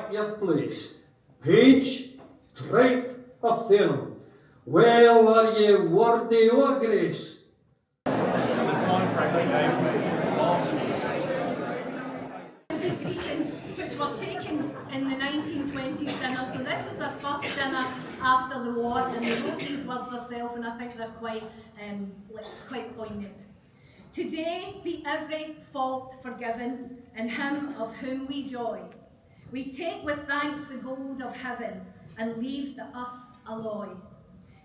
back your place. Page, tripe, or thin. Well are ye worthy o' grace. Which were taken in the 1920s dinner, so this was our first dinner after the war, and they wrote these words herself, and I think they're quite poignant. Today be every fault forgiven, in him of whom we joy. We take with thanks the gold of heaven, and leave the us alloy.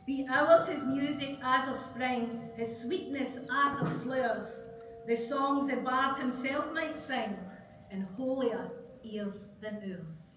Be ours his music as of spring, his sweetness as of flowers, the songs the bard himself might sing, in holier ears than ours.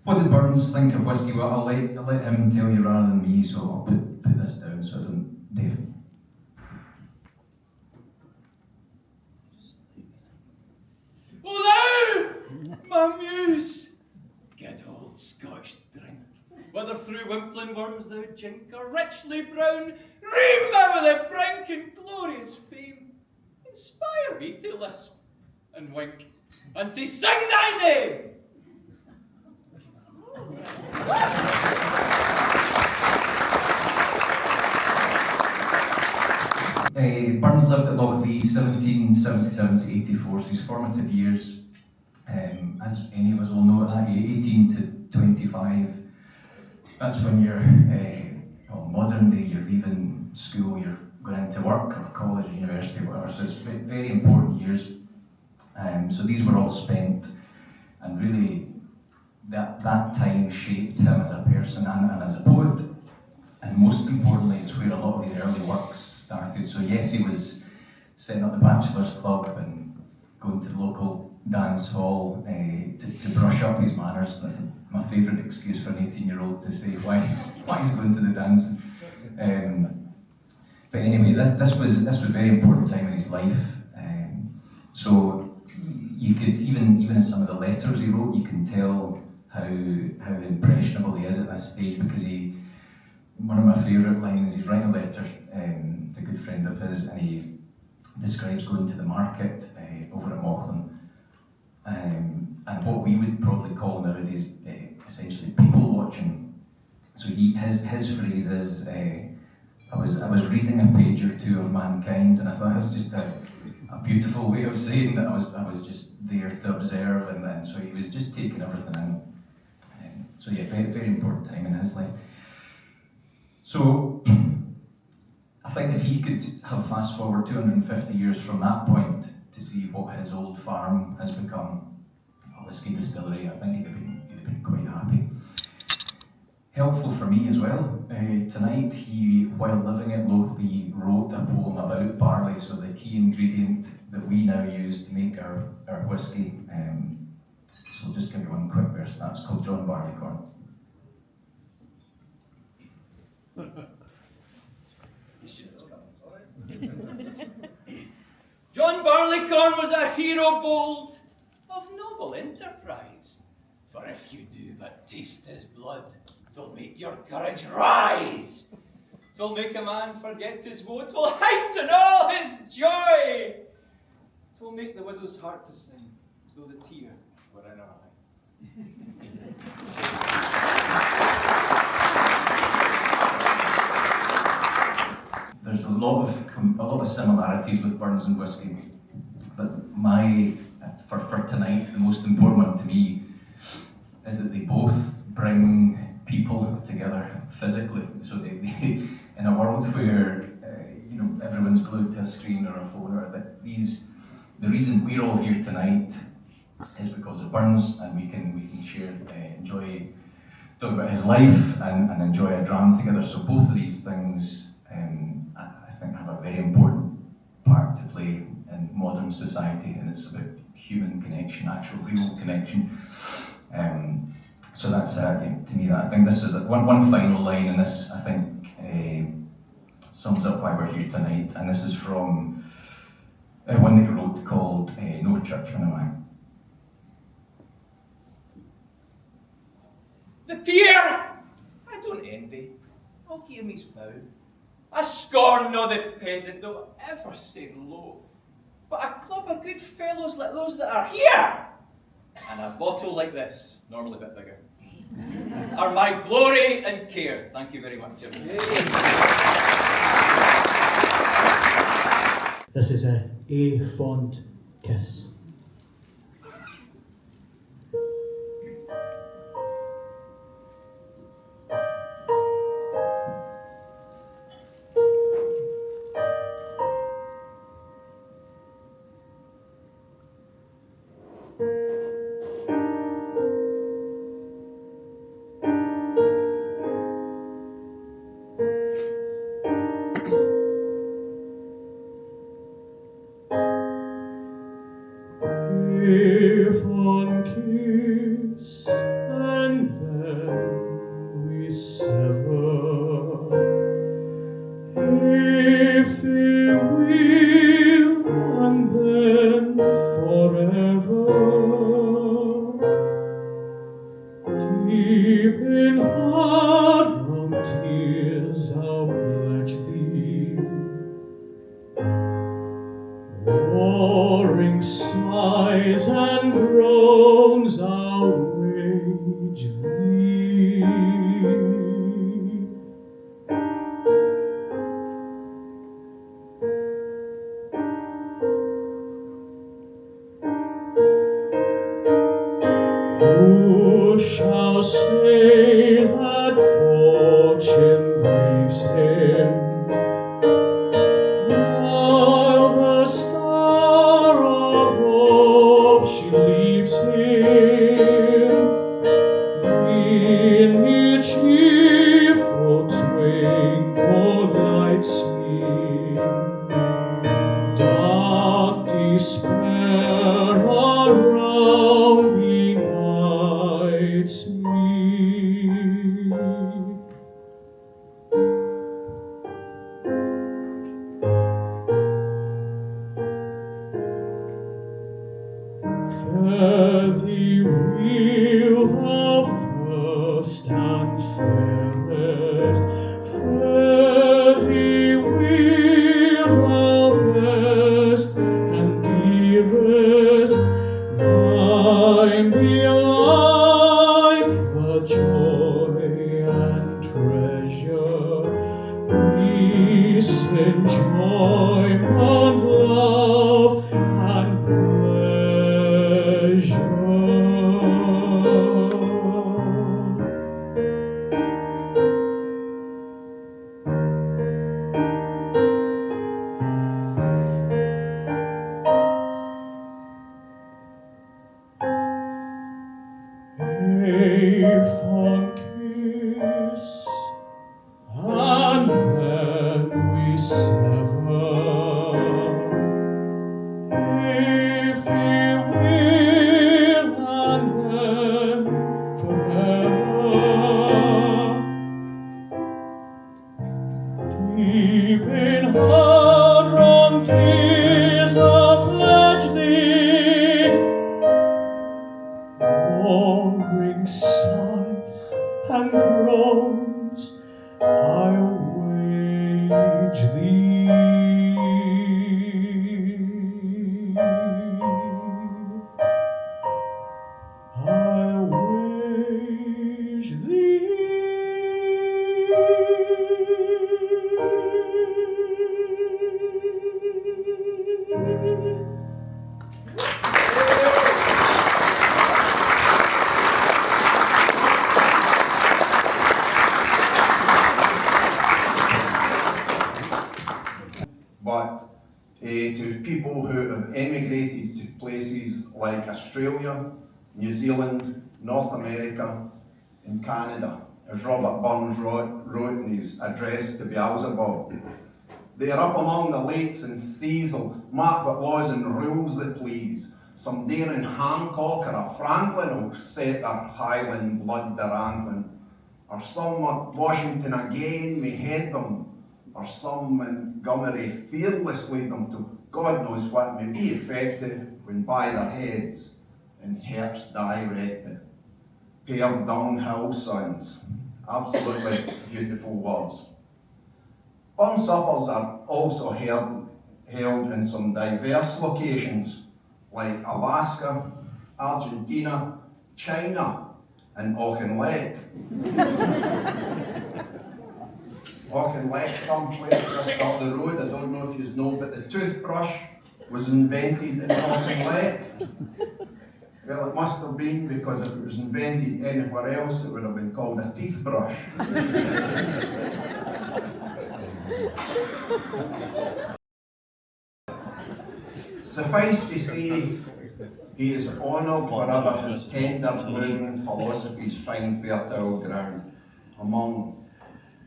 What did Burns think of whiskey? Well, I'll let him tell you rather than me, so I'll put this down so I don't deafen. Oh thou, my muse, good old Scotch drink, whether through wimpling worms thou jink, or richly brown, rainbow with a brink and glorious fame, inspire me to lisp and wink, and to sing thy name. Burns lived at Lochlea 1777 to 84, so his formative years, as any of us will know, at that age, 18 to 25. That's when you're, well, modern day, you're leaving school, you're going into work or college, university, whatever, so it's very important years. So these were all spent, and really that time shaped him as a person and as a poet. And most importantly, it's where a lot of his early works started. So yes, he was setting up the Bachelors Club and going to the local dance hall to brush up his manners. That's my favourite excuse for an 18-year-old to say why he's going to the dance. But anyway, this was a very important time in his life. So you could even in some of the letters he wrote, you can tell how impressionable he is at this stage, because one of my favourite lines, he's writing a letter to a good friend of his, and he describes going to the market over at Mochlin, and what we would probably call nowadays essentially people watching. So his phrase is, I was reading a page or two of Mankind, and I thought that's just a beautiful way of saying that I was just there to observe, and so he was just taking everything in. So yeah, very, very important time in his life. So I think if he could have fast forward 250 years from that point to see what his old farm has become, a whisky distillery, I think he'd have been quite happy. Helpful for me as well. Tonight, he, while living at Lochlea, wrote a poem about barley, so the key ingredient that we now use to make our whisky. So I'll just give you one quick verse. That's called John Barleycorn. John Barleycorn was a hero bold, of noble enterprise. For if you do but taste his blood, 'twill make your courage rise. 'Twill make a man forget his woe, 'twill heighten all his joy. 'Twill make the widow's heart to sing, though the tear were in her eye. There's a lot of similarities with Burns and whiskey, but for tonight, the most important one to me is that they both bring people together physically. So they in a world where everyone's glued to a screen or a phone, the reason we're all here tonight is because of Burns, and we can share, enjoy talk about his life and enjoy a dram together. So both of these things, I think, have a very important part to play in modern society, and it's about human connection, actual real connection. So that's to me, that I think this is one final line, and this I think sums up why we're here tonight. And this is from one that he wrote called "No Churchman Am I." The peer I don't envy, I'll give him his bow. I scorn no the peasant, though ever say low. But a club of good fellows like those that are here, and a bottle like this, normally a bit bigger, are my glory and care. Thank you very much, everyone. This is a fond kiss. Who shall say that dark despair around benights me. Fare thee weel, thou first and fairest. Fare thee weel, thou best and dearest. Mine be like a joy and treasure, peace, enjoyment, love, and pleasure. A fond kiss, and then we sever. A farewell, and then forever. Deep in her own tears I pledge thee, warring sighs and groans I'll wage thee. I'll wage thee. But to people who have emigrated to places like Australia, New Zealand, North America, and Canada, as Robert Burns wrote in his address to Beelzebub. They are up among the lakes and seas, mark what laws and rules they please. Some daring Hancock or a Franklin will set their Highland blood their ankling, or some at Washington again may head them, or some Montgomery fearlessly them to God knows what may be effected when by their heads in hearts directed. Pale dunghill sons, absolutely beautiful words. Burn suppers are also held in some diverse locations like Alaska, Argentina, China, and Auchinleck. Auchinleck, someplace just up the road, I don't know if you know, but the toothbrush was invented in Auchinleck. Well, it must have been, because if it was invented anywhere else, it would have been called a teeth brush. Suffice to say, he is honoured wherever his tender, moving philosophies find fertile ground among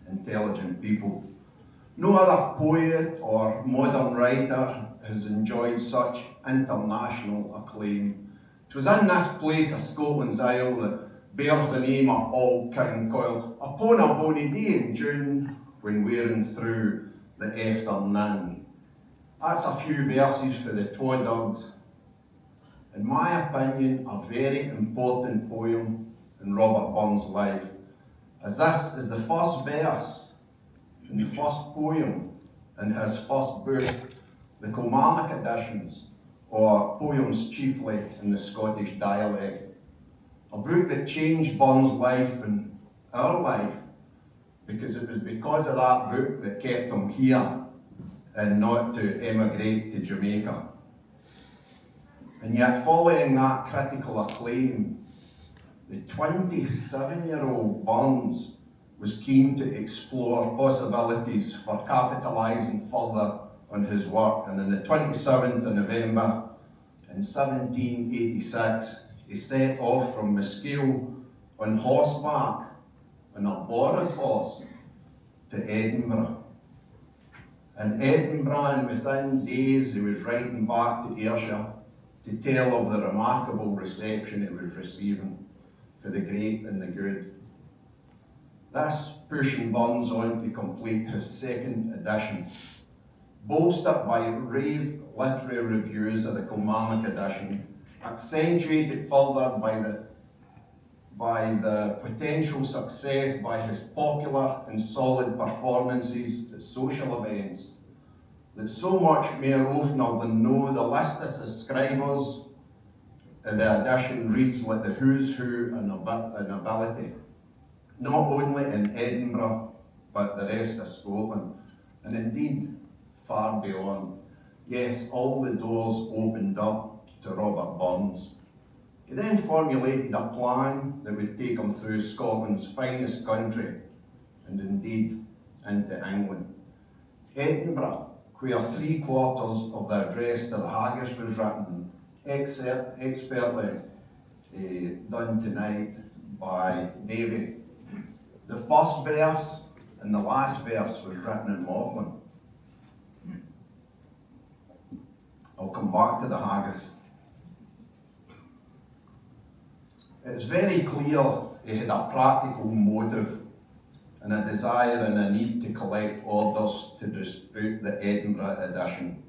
intelligent people. No other poet or modern writer has enjoyed such international acclaim. 'Twas in this place of Scotland's Isle that bears the name of Auld King Coil upon a bonny day in June when wearing through the afternoon. That's a few verses for the twa dogs. In my opinion, a very important poem in Robert Burns' life, as this is the first verse in the first poem in his first book, the Kilmarnock editions, or Poems Chiefly in the Scottish Dialect. A book that changed Burns' life and our life, because it was because of that book that kept him here and not to emigrate to Jamaica. And yet, following that critical acclaim, the 27-year-old Burns was keen to explore possibilities for capitalising further on his work, and on the 27th of November in 1786, he set off from Mosgiel on horseback, on a borrowed horse, to Edinburgh. in Edinburgh, and within days he was writing back to Ayrshire to tell of the remarkable reception it was receiving for the great and the good. This pushing Burns on to complete his second edition, bolstered by rave literary reviews of the Kilmarnock edition, accentuated further by the potential success by his popular and solid performances at social events, that so much more often than no, the list of subscribers in the edition reads like the who's who in ability, not only in Edinburgh, but the rest of Scotland, and indeed far beyond. Yes, all the doors opened up to Robert Burns. He then formulated a plan that would take him through Scotland's finest country, and indeed into England. Edinburgh, where 3/4 of the address to the Haggis was written, expertly done tonight by Davie. The first verse and the last verse was written in Lochlea. I'll come back to the Haggis. It's very clear he had a practical motive and a desire and a need to collect orders to distribute the Edinburgh edition.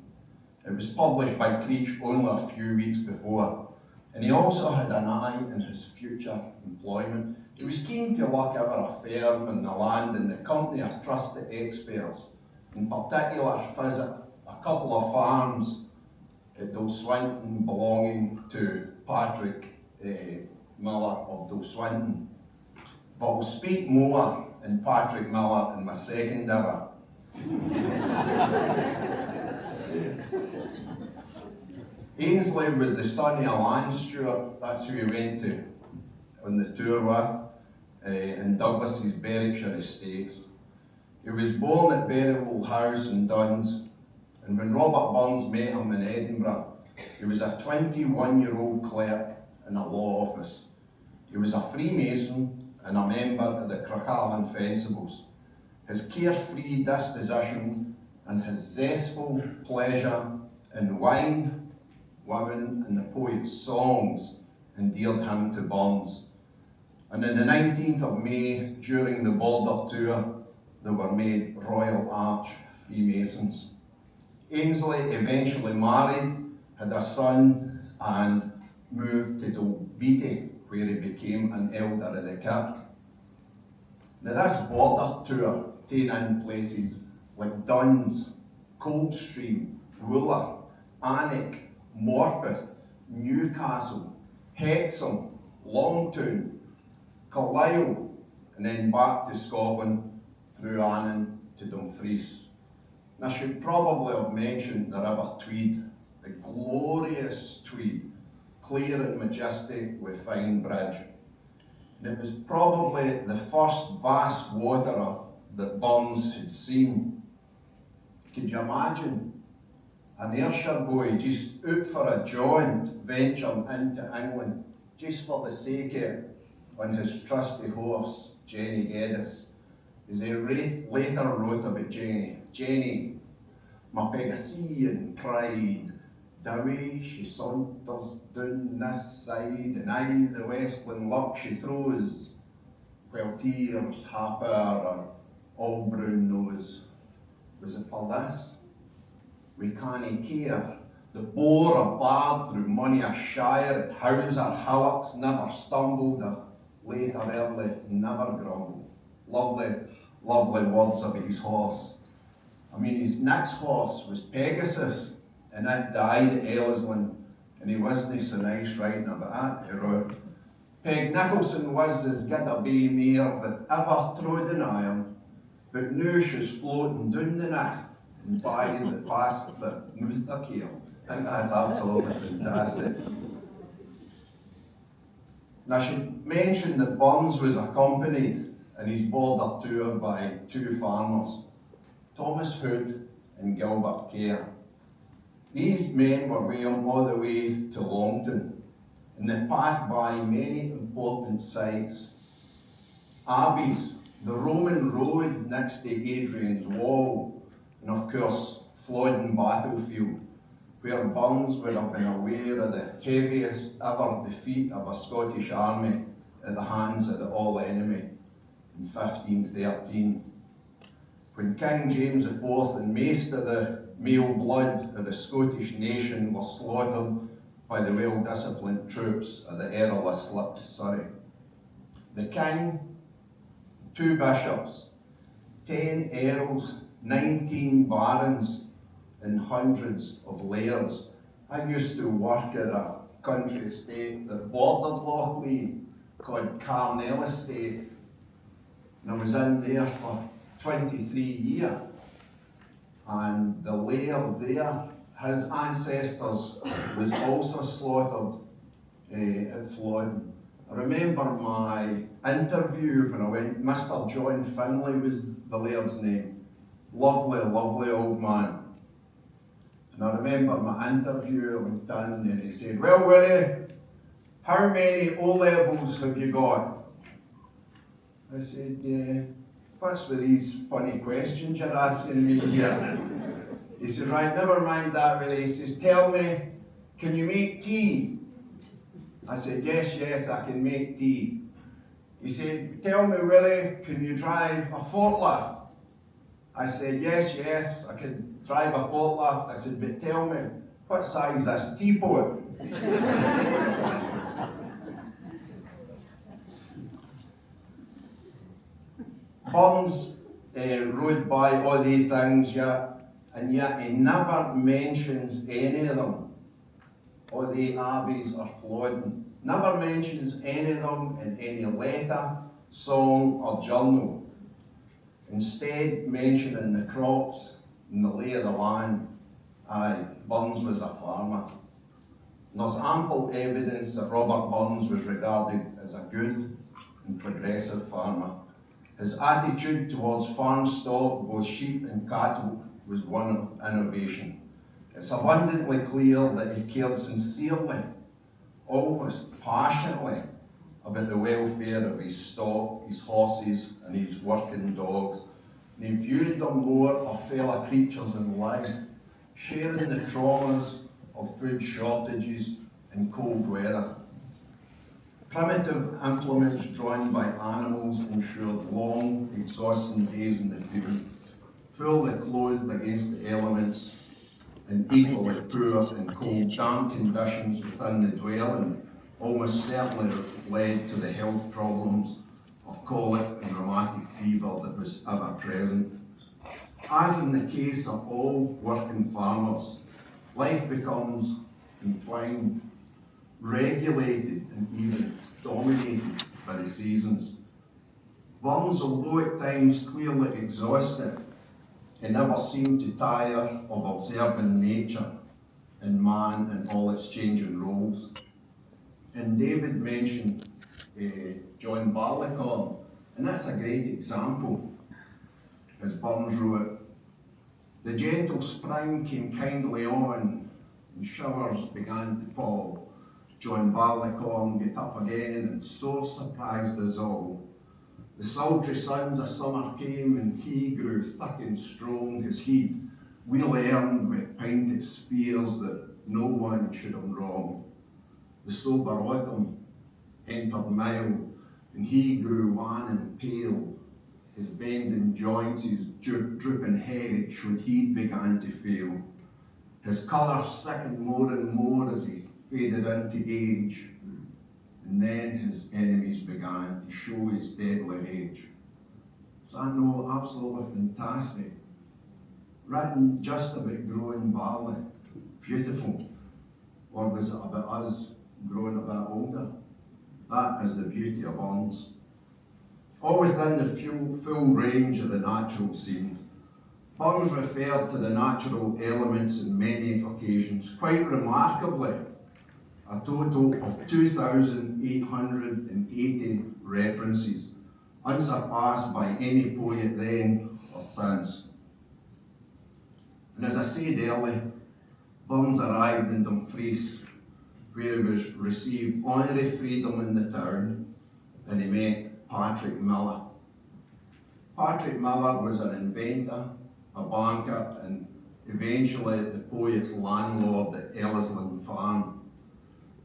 It was published by Creech only a few weeks before, and he also had an eye in his future employment. He was keen to look over a firm in the land and the company of trusted experts, in particular visit a couple of farms at Dulswinton belonging to Patrick Miller of Dulswinton. But I'll speak more in Patrick Miller in my second era. Ainsley was the son of Lance Stewart, that's who he went to on the tour with, in Douglas's Berwickshire estates. He was born at Berrywell House in Duns, and when Robert Burns met him in Edinburgh, he was a 21-year-old clerk in a law office. He was a Freemason and a member of the Crackallan Fencibles. His carefree disposition and his zestful pleasure in wine, women and the poet's songs endeared him to Burns. And on the 19th of May, during the border tour, they were made Royal Arch Freemasons. Ainsley eventually married, had a son, and moved to Dalbeattie, where he became an elder of the kirk. Now this border tour taken in places like Duns, Coldstream, Wooler, Alnwick, Morpeth, Newcastle, Hexham, Longtown, Carlisle, and then back to Scotland through Annan to Dumfries. And I should probably have mentioned the River Tweed, the glorious Tweed, clear and majestic with fine bridge. And it was probably the first vast waterer that Burns had seen. Could you imagine an Ayrshire boy just out for a jaunt venturing into England just for the sake of it on his trusty horse, Jenny Geddes? As he later wrote about Jenny, Jenny, my Pegasean cried, the way she saunters down this side, and aye the westland luck she throws, while tears happer her all brown nose. Was it for this? We cannae care. The boar a bard through mony a shire, at houser hillocks never stumbled, a later early never grumbled. Lovely, lovely words about his horse. I mean, his next horse was Pegasus, and it died at Ellesland, and he wasn't so nice writing about that, he wrote. Peg Nicholson was as good a bay mare that ever trod in iron, but now she's floating down the Nith and by the past the Muther Keel. I think that's absolutely fantastic. And I should mention that Burns was accompanied in his border tour by two farmers, Thomas Hood and Gilbert Kerr. These men were with him all the way to Longton, and they passed by many important sites. Abbeys, the Roman road next to Adrian's Wall, and of course Flodden battlefield, where Burns would have been aware of the heaviest ever defeat of a Scottish army at the hands of the All Enemy in 1513. When King James IV and most of the male blood of the Scottish nation were slaughtered by the well-disciplined troops of the Earl of Surrey. The King, 2 bishops, 10 earls, 19 barons, and hundreds of lairds. I used to work at a country estate that bordered Lochlea called Carnell Estate, and I was in there for 23 years. And the laird there, his ancestors was also slaughtered at Flodden. I remember my interview when I went, Mr. John Finlay was the laird's name. Lovely, lovely old man. And I remember my interview, I went in and he said, "Well, Willie, how many O-levels have you got?" I said, "What's with these funny questions you're asking me here?" He said, "Right, never mind that, Willie." He says, "Tell me, can you make tea?" I said, yes, I can make tea." He said, "Tell me, Willie, can you drive a forklift?" I said, yes, I can drive a forklift. I said, "But tell me, what size is this teapot?" Burns rode by all these things yet, and yet he never mentions any of them. All the abbeys are Flodden. Never mentions any of them in any letter, song or journal. Instead, mentioning the crops and the lay of the land. Aye, Burns was a farmer. And there's ample evidence that Robert Burns was regarded as a good and progressive farmer. His attitude towards farm stock, both sheep and cattle, was one of innovation. It's abundantly clear that he cared sincerely, almost passionately, about the welfare of his stock, his horses, and his working dogs. And he viewed them more as fellow creatures in life, sharing the traumas of food shortages and cold weather. Primitive implements drawn by animals ensured long, exhausting days in the field, fully clothed against the elements, and equally poor and cold, damp conditions within the dwelling almost certainly led to the health problems of colic and rheumatic fever that was ever present. As in the case of all working farmers, life becomes entwined, regulated, and even dominated by the seasons. Burns, although at times clearly exhausted, he never seemed to tire of observing nature and man in all its changing roles. And David mentioned John Barleycorn, and that's a great example. As Burns wrote, "The gentle spring came kindly on, and showers began to fall. John Barleycorn get up again, and so surprised us all. The sultry suns of summer came, and he grew thick and strong. His heat we learned with painted spears that no one should have wrong. The sober autumn entered mild, and he grew wan and pale. His bending joints, his drooping head showed he'd began to fail. His colour sickened more and more as he faded into age, and then his enemies began to show his deadly rage." Is that no absolutely fantastic? Written just about growing barley, beautiful, or was it about us growing a bit older? That is the beauty of Burns. All within the full range of the natural scene. Burns referred to the natural elements in many occasions. Quite remarkably, a total of 2,880 references, unsurpassed by any poet then or since. And as I said earlier, Burns arrived in Dumfries, where he was received honorary freedom in the town, and he met Patrick Miller. Patrick Miller was an inventor, a banker, and eventually the poet's landlord at Ellersland Farm.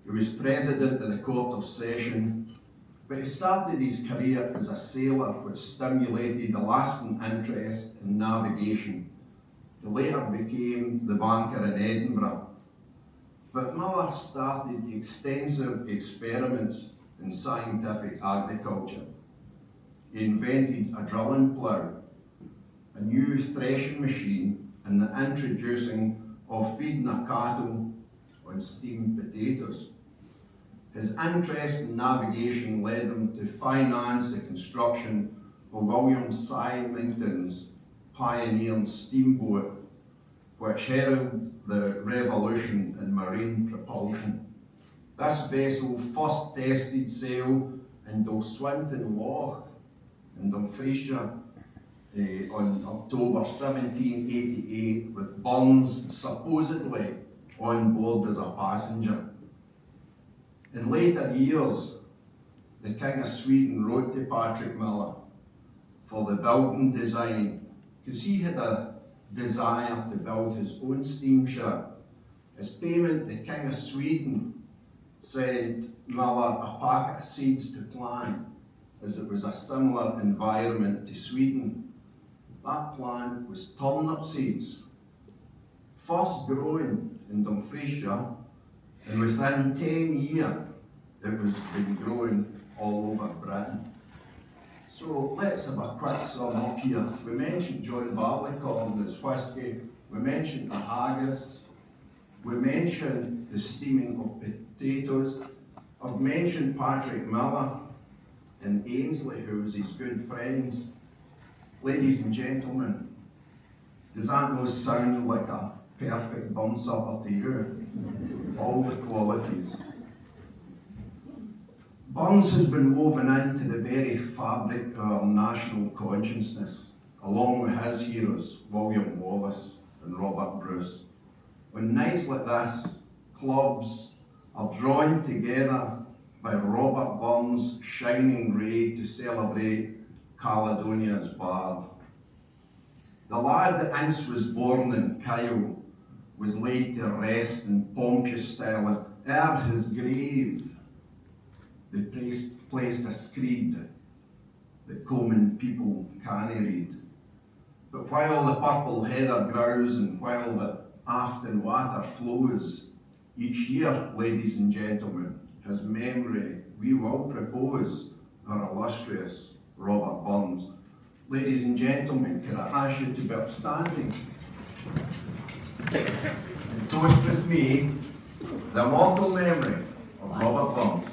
He was president of the Court of Session, but he started his career as a sailor, which stimulated a lasting interest in navigation. He later became the banker in Edinburgh. But Miller started extensive experiments in scientific agriculture. He invented a drilling plough, a new threshing machine, and the introducing of feeding a cattle on steamed potatoes. His interest in navigation led him to finance the construction of William Symington's pioneering steamboat, which heralded the revolution in marine propulsion. This vessel first tested sail in Dalswinton Loch in Dumfriesshire on October 1788, with Burns supposedly on board as a passenger. In later years, the King of Sweden wrote to Patrick Miller for the building design, because he had a desire to build his own steamship. As payment, the King of Sweden sent Miller a packet of seeds to plant, as it was a similar environment to Sweden. That plant was turnip seeds, first grown in Dumfriesshire, and within 10 years it was been growing all over Britain. So let's have a quick sum up here. We mentioned John Barleycorn and his whisky, we mentioned the haggis, we mentioned the steaming of potatoes, I've mentioned Patrick Miller and Ainsley, who was his good friends. Ladies and gentlemen, does that not sound like a perfect bun supper to you? All the qualities. Burns has been woven into the very fabric of our national consciousness, along with his heroes, William Wallace and Robert Bruce. On nights like this, clubs are drawn together by Robert Burns' shining ray to celebrate Caledonia's bard. The lad that Ince was born in Kyle was laid to rest in pompous style, and ere his grave they placed a screed that common people canna read. But while the purple heather grows and while the Afton water flows, each year, ladies and gentlemen, his memory we will propose our illustrious Robert Burns. Ladies and gentlemen, can I ask you to be upstanding and toast with me the immortal memory of Robert Burns.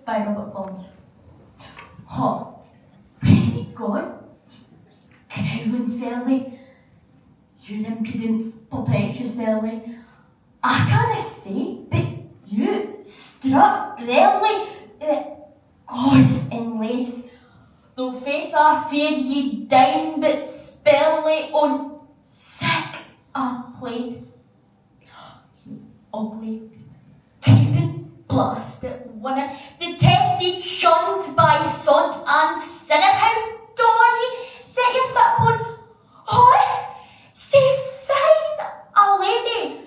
By Robert Burns. Oh, where did he gone? Growling fairly. You impudence, potentiously. I canna say, but you struck rarely. Gauze and lace. Though faith I fear ye down, but sparely on sick a place. You ugly, creeping, blasted winner, detested, shunned by sont and sinner. How dare ye set your foot upon, oh, say fine a lady.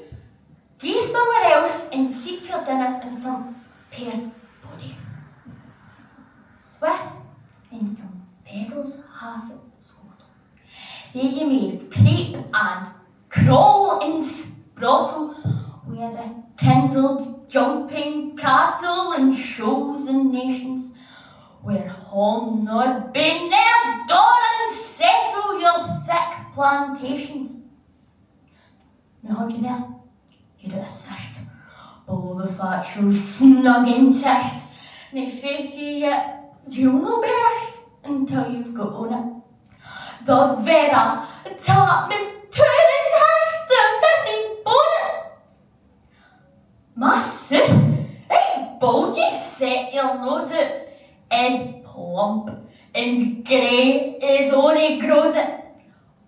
Go somewhere else and seek your dinner in some paired body. Swift in some beggar's half sold. There ye may creep and crawl and sprottle, where the kindled jumping cattle and shows and nations, where home nor bin their door and settle your thick plantations. Now hold you there, you're at a sight, below the thatch snug and tight, nae faith ye yet, you'll no be right until you've got on it. The vera tap is turning hard to Mrs. Bonnet. My sooth, ain't bulgy set your nose out, is plump, and grey is only grows it.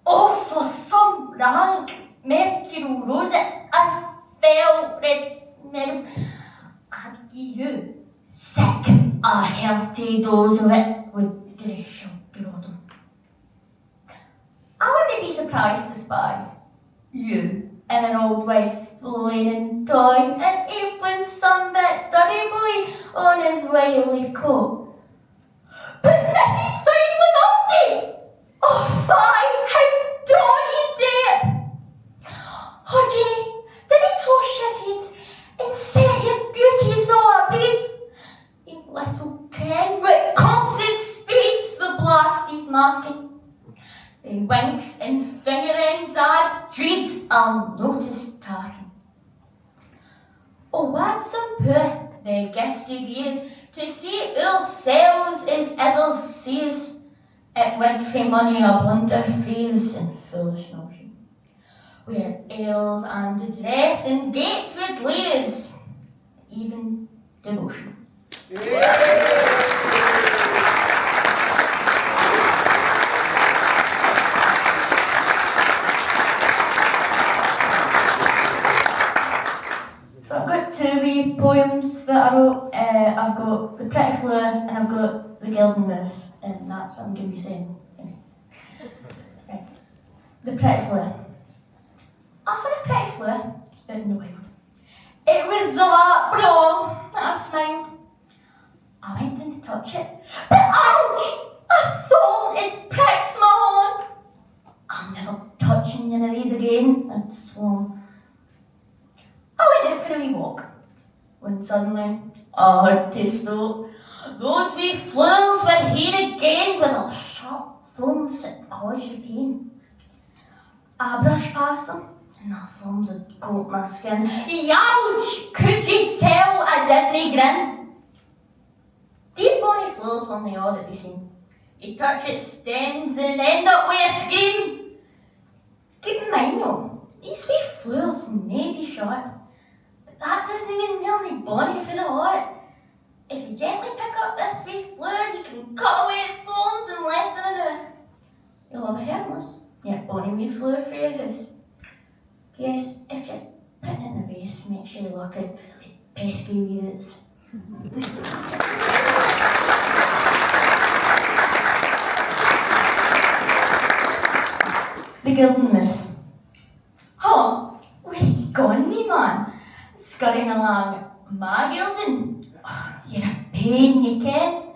Oh, for some rank mercurial rose it, a fell red smell, and you, sick a healthy dose of it, would dress your bottom. I wouldn't be surprised to spy you in an old wife's flaming toy, and even some bit dirty boy on his wily coat. But Mrs. Fine naughty! Oh, fie, how don't you dare! Oh, Jenny, didn't toss your head and set your beauties all ablaze? You little ken what constant speeds the blast is marking. The winks and finger ends are dreads unnoticed tacking. Oh, what some poor the gifted years to see ourselves as others sees. It went frae money a blunder phrase and foolish notion, where ales and dress and gatewood lays, even devotion. So I've got two wee poems that I wrote. I've got The Pretty Flower and I've got The Gilded Mouse, and that's what I'm going to be saying. Right. The Pretty Flower. I found a pretty flower out in the wild. It was the lark bra that I smiled. I went in to touch it, but ouch! I thought it pricked my horn. I'm never touching any of these again, I'd sworn. I went out for a wee walk, when suddenly I had to stop. Those wee flowers were here again with their sharp thorns that cause you pain. I brushed past them, and their thorns had coat my skin. Ouch! Could you tell I didn't grin? These bonny flowers were the all that be seen. You touch its stems and end up with a scream. Keep in mind though, these wee flowers may be short, but that doesn't mean they're only bonny for the heart. If you gently pick up this wee flower, you can cut away its thorns in less than an hour. You'll have a harmless, yet bonny wee flower for your house. Yes, if you're putting it in a vase, make sure you look out for the pesky wee roots. The Gilded Mouse. Oh, where you gone, me man? Scurrying along my gilding? Oh, you're a pain, you can.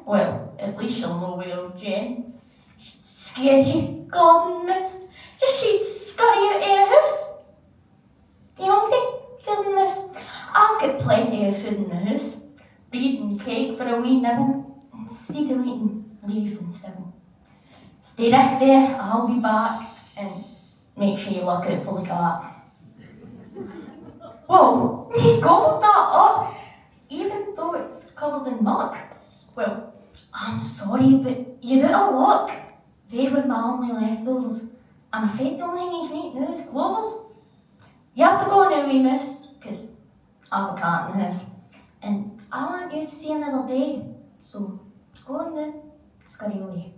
Well, at least you'll know where old Jen. She'd scare you, Gilded Mouse. Just she'd scurry out of your house. You hungry, Gilded Mouse? I've got plenty of food in the house. Bread and cake for a wee nibble, instead of eating leaves and stubble. Stay right there, I'll be back, and make sure you look out for the cat. Whoa, you gobbled that up, even though it's covered in muck. Well, I'm sorry, but you're out of luck. They were my only leftovers. I'm afraid the only thing you can eat now is clovers. You have to go now, wee mouse, because I have a cat in the house, and I want you to see another day. So, go on now, scurry away.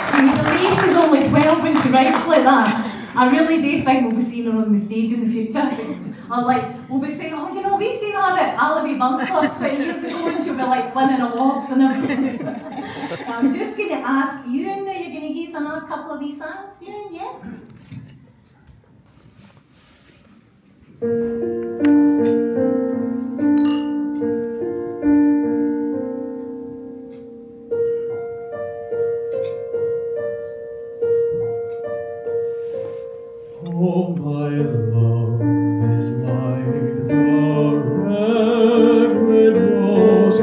Can you believe she's only 12 when she writes like that? I really do think we'll be seeing her on the stage in the future. Or like, we'll be saying, oh, you know, we've seen her at Alloway Burns Club 20 years ago, and she'll be like winning awards and everything. I'm just going to ask Euan, are you going to give us another couple of wee songs, Euan, yeah? Oh, my love is like the red rose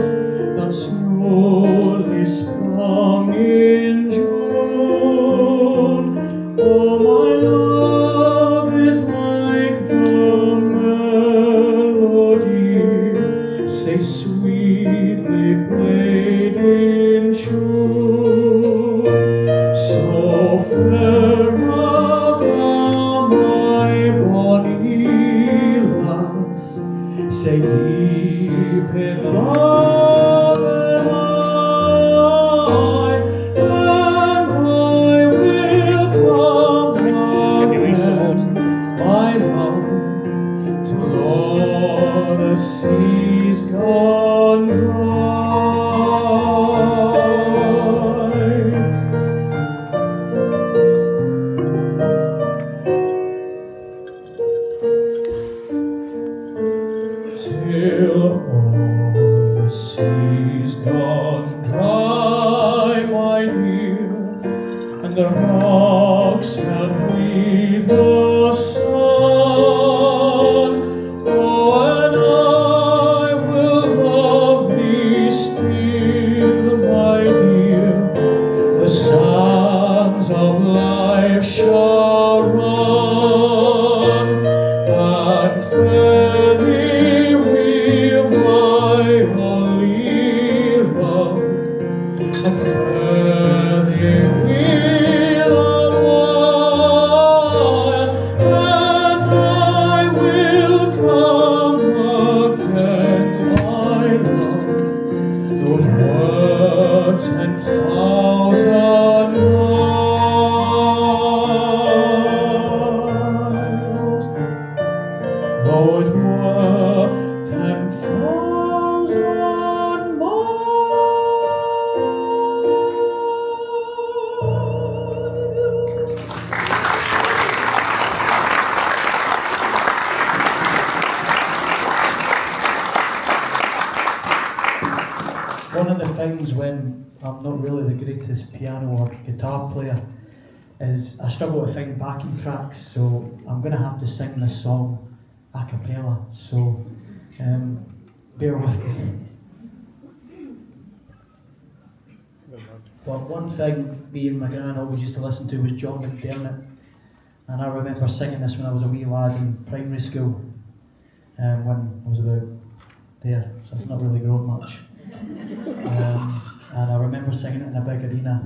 that slowly sprung in June. Oh, my love is like the say deep in love am I, and I will come again, my love, till all the seas gone dry. Till all the seas gone dry, my dear, and the rocks melt with the sun. Oh, and I will love thee still, my dear. The sands of life shall run, and fare thee will my only love, and fare thee will a while, and I will come again, my love. Those were 10,000 miles, though it were 10,000 miles. One of the things when I'm not really the greatest piano or guitar player is I struggle to find backing tracks, so I'm going to have to sing this song a cappella, so bear with me. But one thing me and my gran always used to listen to was John McDermott, and I remember singing this when I was a wee lad in primary school, when I was about there, so I've not really grown much. And I remember singing it in a big arena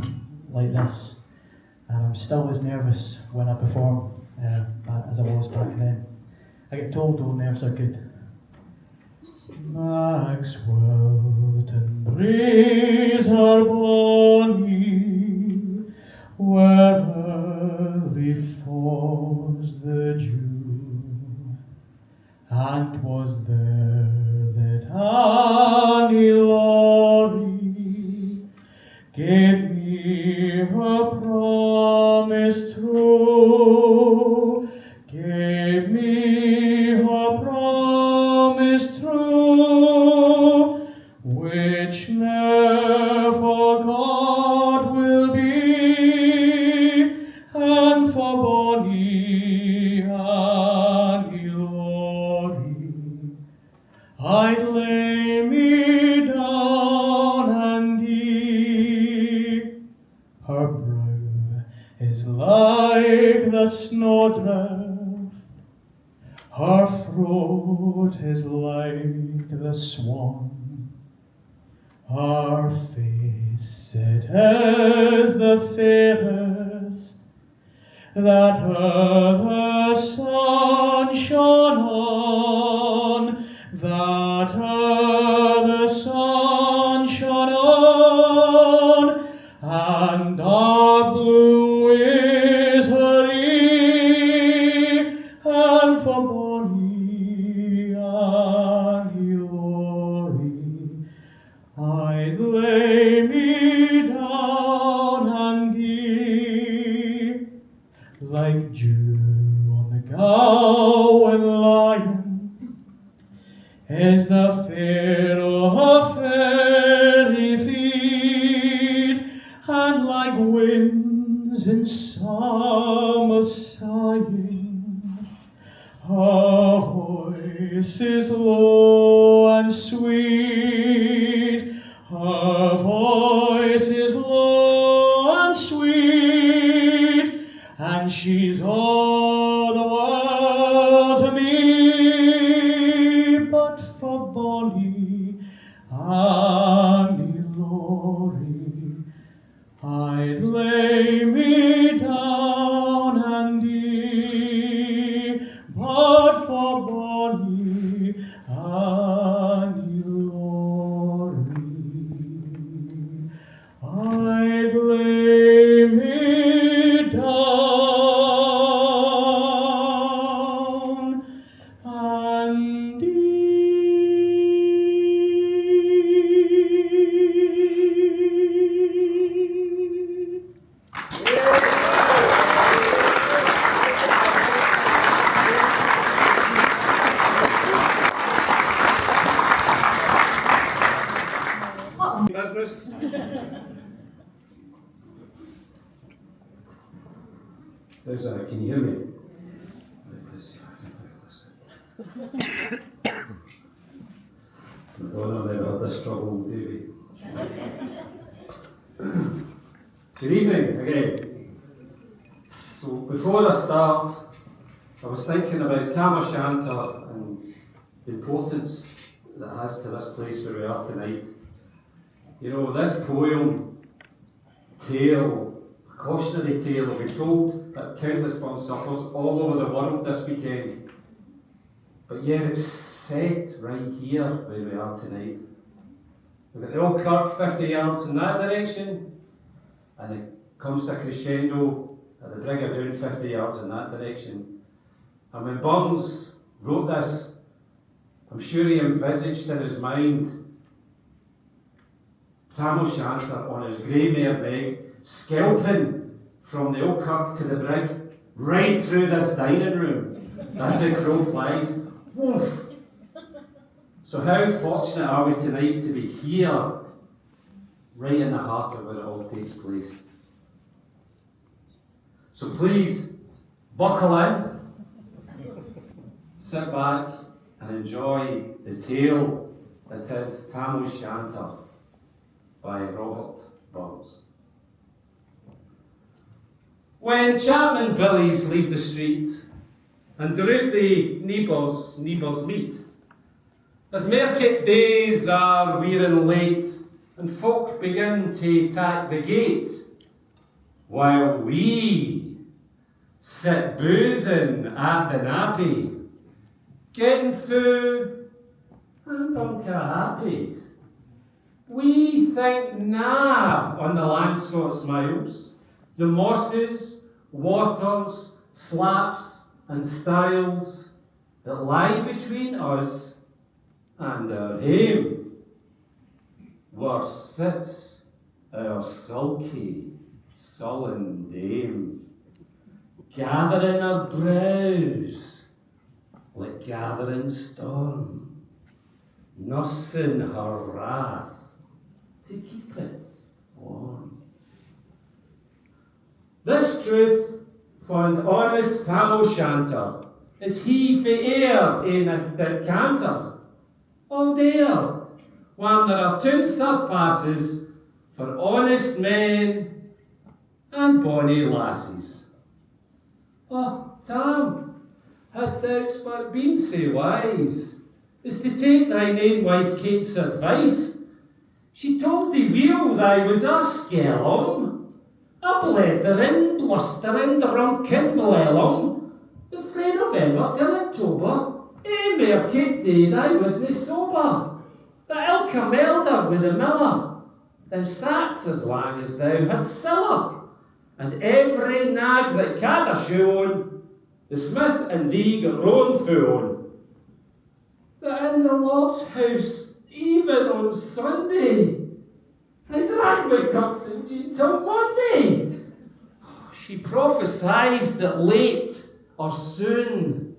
like this, and I'm still as nervous when I perform as I was back then. I get told all nerves are good. Maxwell and breeze are bonny, where early falls the dew, and 'twas there that Annie Laurie gave me her promise true, gave me her promise true, which ne'er forgot will be, and for bonny Annie Laurie I'd lay me down and die. Her brow is like the snowdrift, her throat is like the swan, her face it is the fairest that the sun shone on, that the sun shone on, and dark blue is her ear, and for bonny Annie Laurie I'd lay me down and die, like dew on the gowan lion is the fair of fairy feet, and like winds in summer sighing, her voice is low and sweet, her voice is low and sweet, and she's all the world to me. But for bonny Annie Laurie I'd lay me down and die, but for bonny and Laurie. I'd lay me down and eat. Business. How's that? Can you hear me? Let's see if I can figure this out. Madonna never had this trouble, Davie. Good evening again. So before I start, I was thinking about Tam O'Shanter and the importance that it has to this place where we are tonight. You know, this poem, tale, a cautionary tale, will be told at countless burn suppers all over the world this weekend. But yet it's set right here where we are tonight. We've got the old kirk 50 yards in that direction, and it comes to a crescendo at the Brig down 50 yards in that direction. And when Burns wrote this, I'm sure he envisaged in his mind Tam O'Shanter on his grey mare Brig, scalping from the old kirk to the Brig, right through this dining room. That's the crow flies. Woof! So how fortunate are we tonight to be here, right in the heart of where it all takes place. So please, buckle in, sit back and enjoy the tale that is Tam O'Shanter by Robert Burns. When Chapman Billies leave the street and Dorothy neighbours meet, as market days are wearing late and folk begin to tack the gate, while we sit boozing at the nappy, getting food and unca happy. We think nah on the Langscott miles, the mosses, waters, slaps and stiles that lie between us and our hame, where sits our sulky, sullen dame, gathering her brows like gathering storm, nursing her wrath to keep it warm. This truth found honest Tam O'Shanter, is he for air in a dead canter? All there, when there are two surpasses for honest men and bonny lasses. Oh, Tam, had doubts but been so wise as to take thine ain wife Kate's advice. She told thee weel thou was a skellum, a blethering, blustering, drunken blellum, the frae November till October, market day thou wasna sober, the ilka melder with the miller, thou sat as lang as thou had siller, and every nag that cad a shoe on, the smith and thee got roan fu on. That in the Lord's house, even on Sunday, I drank my cups and gin till Monday. She prophesied that late or soon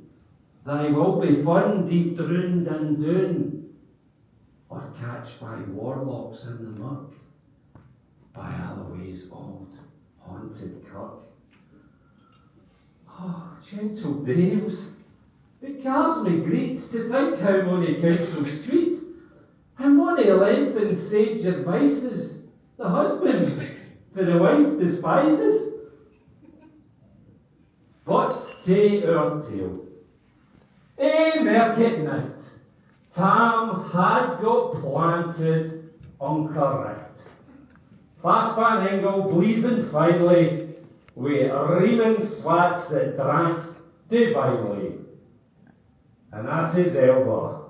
thy will be found deep drowned and doon, or catch by warlocks in the muck, by Alloway's old haunted kirk. Oh, gentle dames, it gives me great to think how mony counsels sweet, how mony lengthened sage advices the husband for the wife despises. But to our tale. Market night, Tam had got planted uncorrect. Fast pan Engel bleezing finely, with reaming swats that drank divinely. And at his elbow,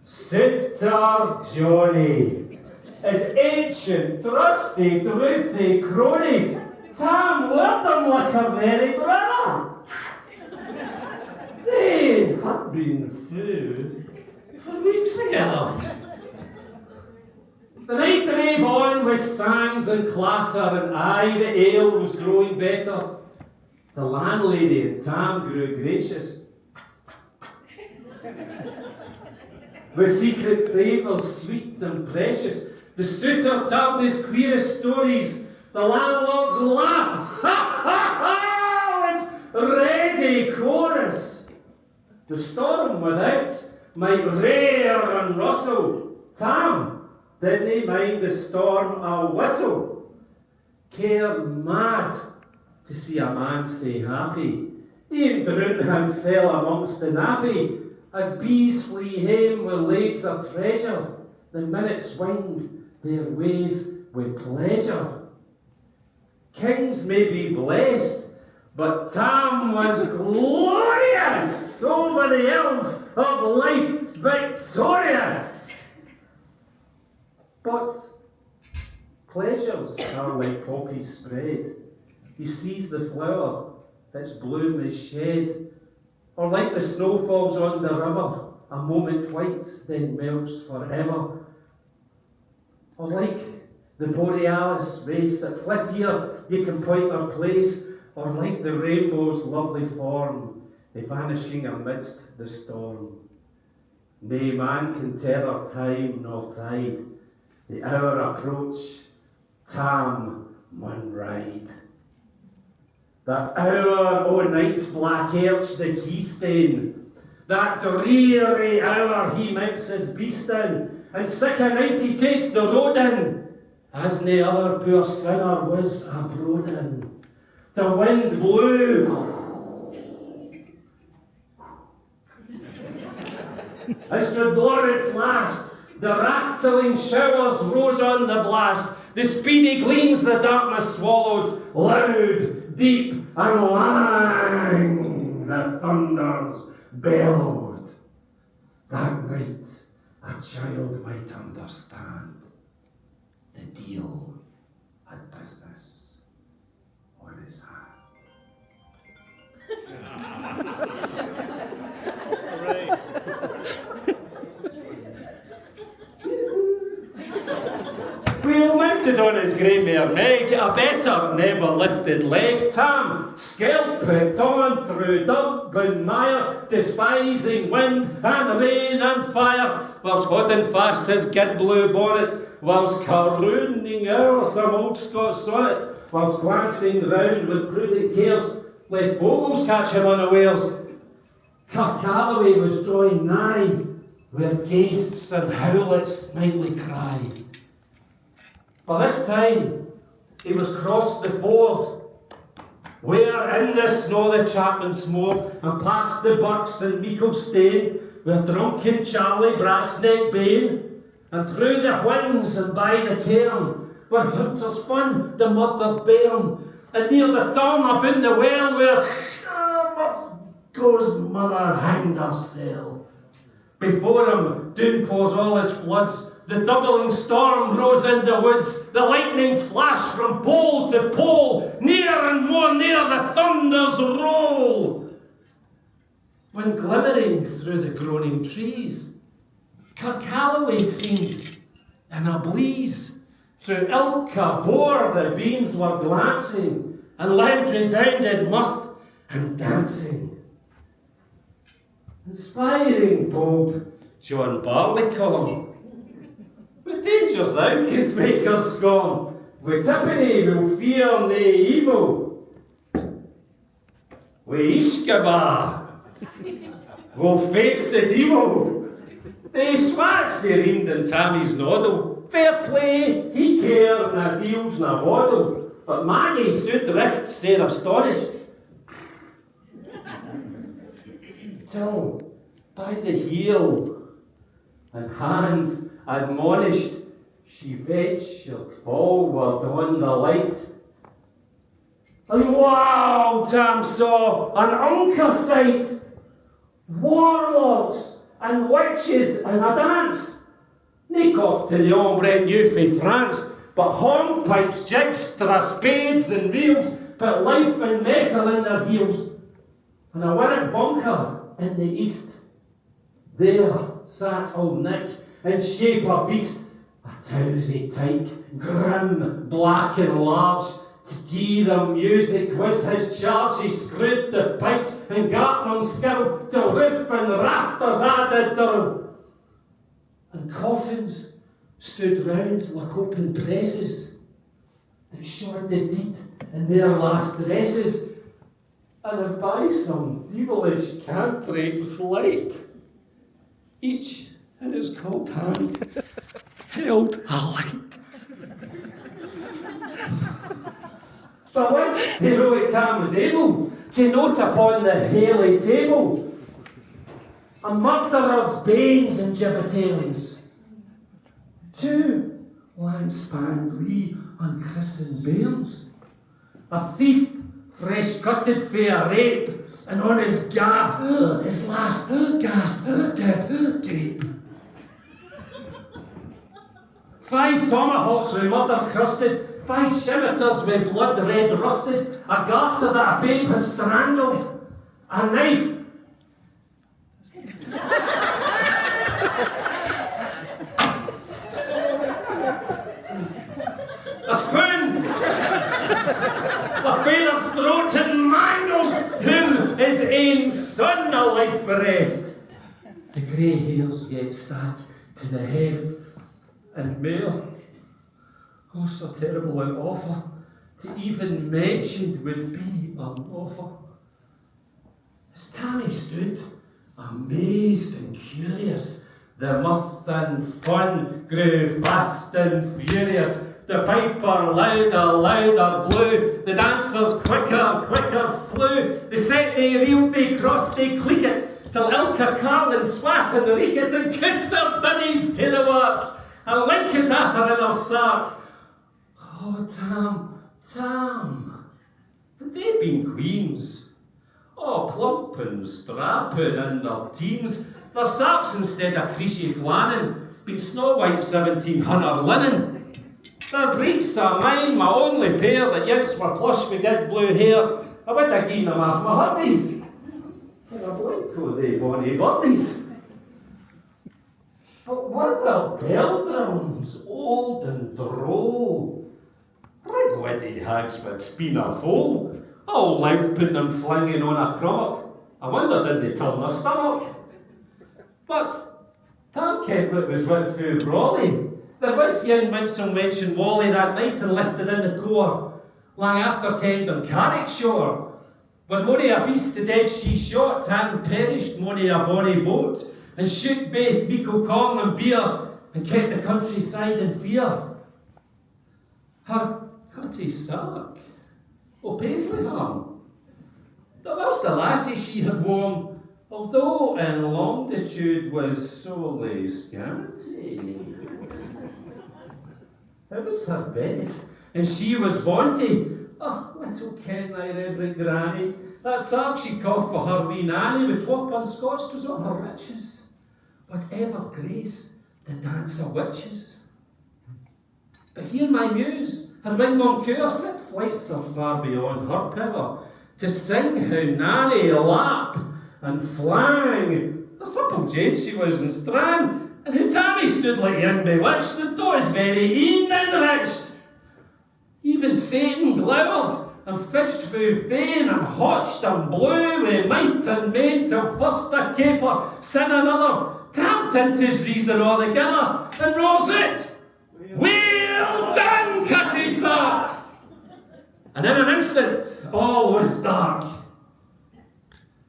Suitor Johnny, his ancient, trusty, truthy crony, Tam loved him like a very brother. They had been through for weeks together. The night drave on with sangs and clatter, and aye, the ale was growing better. The landlady and Tam grew gracious. With secret favours sweet and precious, the suitor told his queerest stories. The landlord's laugh, ha ha ha, was ready chorus. The storm without might rear and rustle. Tam didn't he mind the storm a whistle. Care mad to see a man stay happy. He'd drown himself amongst the nappy. As bees flee hame where lays their treasure, the minutes wind their ways with pleasure. Kings may be blessed, but Tam was glorious over the hills of life victorious. But pleasures are like poppies spread. He sees the flower, its bloom is shed, or like the snow falls on the river, a moment white, then melts forever. Or like the borealis race that flit here, ye can point their place, or like the rainbow's lovely form, vanishing amidst the storm. Nay man can tether time nor tide, the hour approach, Tam mun ride. That hour o' night's black arch the keystane, that dreary hour he mounts his beast in, and sick a night he takes the road in, as nae other poor sinner was abroad in. The wind blew, as could blow its last, the rattling showers rose on the blast, the speedy gleams the darkness swallowed, loud, deep, and lang the thunders bellowed. That night a child might understand the deal had business on his hand. Wheel mounted on his grey mare Meg, a better never lifted leg. Tam scalped on through Dublin mire, despising wind and rain and fire, whilst holding fast his gid blue bonnet, whilst carooning o'er some old Scots sonnet, whilst glancing round with prudent cares, lest boggles catch him unawares. Alloway was drawing nigh, where ghaists and howlets nightly cry. By this time, he was crossed the ford, where in the snow the chapmen smored, and past the Bucks and Nicol Stane, where drunken Charlie Bracksneck bane, and through the winds and by the cairn, where hunters fun the murdered bairn, and near the thorn up in the well, where goes mother hanged herself. Before him, doon pours all his floods. The doubling storm rose in the woods. The lightnings flash from pole to pole. Near and more near the thunders roll. When glimmering through the groaning trees, Alloway seemed in a bleeze. Through ilka bore the beams were glancing, and loud resounded mirth and dancing. Inspiring bold John Barleycorn, with dangers thou canst make us scorn, with tippenny we'll fear nae evil, with Ishkaba we'll face the devil. They swats they reamed in Tammy's noddle, fair play, he cared na deals na waddle, but Maggie stood richt sair astonished, till by the heel and hand admonished, she ventured forward on the light. And wow, Tam saw an unca sight. Warlocks and witches in a dance. Nicol to the hombre new fae France, but hornpipes, jigs, spades and reels, put life and metal in their heels. And a winnet bunker in the east, there sat old Nick in shape of beast, a towsy tyke, grim, black and large. To gie the music was his charge. He screwed the pipes and got them skill till roof and rafters added durl. And coffins stood round like open presses that showed the deed in their last dresses, and if by some devilish cantrip's light, each in his cold hand held a light. For which heroic Tam was able to note upon the Haley table a murderer's banes and gibbetailings, 2 lang-spanned wee unchristened bairns, a thief fresh gutted for a rape, and on his gab his last gasp did gape. 5 tomahawks with murder crusted, 5 scimitars with blood red rusted, a garter that a babe had strangled, a knife. A spoon, a father's throat and mangled, whom his ain son a life bereft. The grey hairs yet stack to the heft, and mail. Oh, so terrible and awful, to even mention would be unlawful. As Tammy stood, amazed and curious, the mirth and fun grew fast and furious. The piper louder blew, the dancers quicker flew. They set, they reeled, they crossed, they clicked, till ilka Carlin swat and reeked and kissed their dunnies to the work, and linked at her in her sack. Oh, Tam, had they been queens? Oh, plump and strapping in their teens, their sacks instead of creasy flannin, been Snow White 1700 linen. Their breeks are mine, my only pair, that yets were plush with good blue hair. I would have given them half my hurdies, for a blink o' they bonny birdies. But with their bell drums, old and droll, Brig witty hags with speen or foal, all loud putting them flinging on a crummock. I wonder did they turn their stomach? But Tam kent what was went through brawly. There was young Winsome mentioned Wally that night enlisted in the corps, lang after kenned on Carrick shore. When mony a beast to dead she shot, and perished mony a bonny boat, and shoot baith meikle corn and beer, and kept the countryside in fear. Her cutty sark, o Paisleyham, the whilst the lassie she had worn, although in longitude was sorely scanty. It was her best, and she was vaunty. Oh, little ken I reverend granny, that sark she caught for her wee nanny, with twop unscotched was all her riches, but ever grace the dance of witches. But hear my muse, her wing Moncur set flights are far beyond her power, to sing how nanny lap and flang. A supple jade she was and strang, and who Tammy stood like young bewitched, and thought his very een enriched. Even Satan glowered, and fitched through vein, and hotched and blew with might and main, till first a caper, sin another, tamped into his reason altogether, and rose it. Well done, cutty sark! And in an instant, all was dark.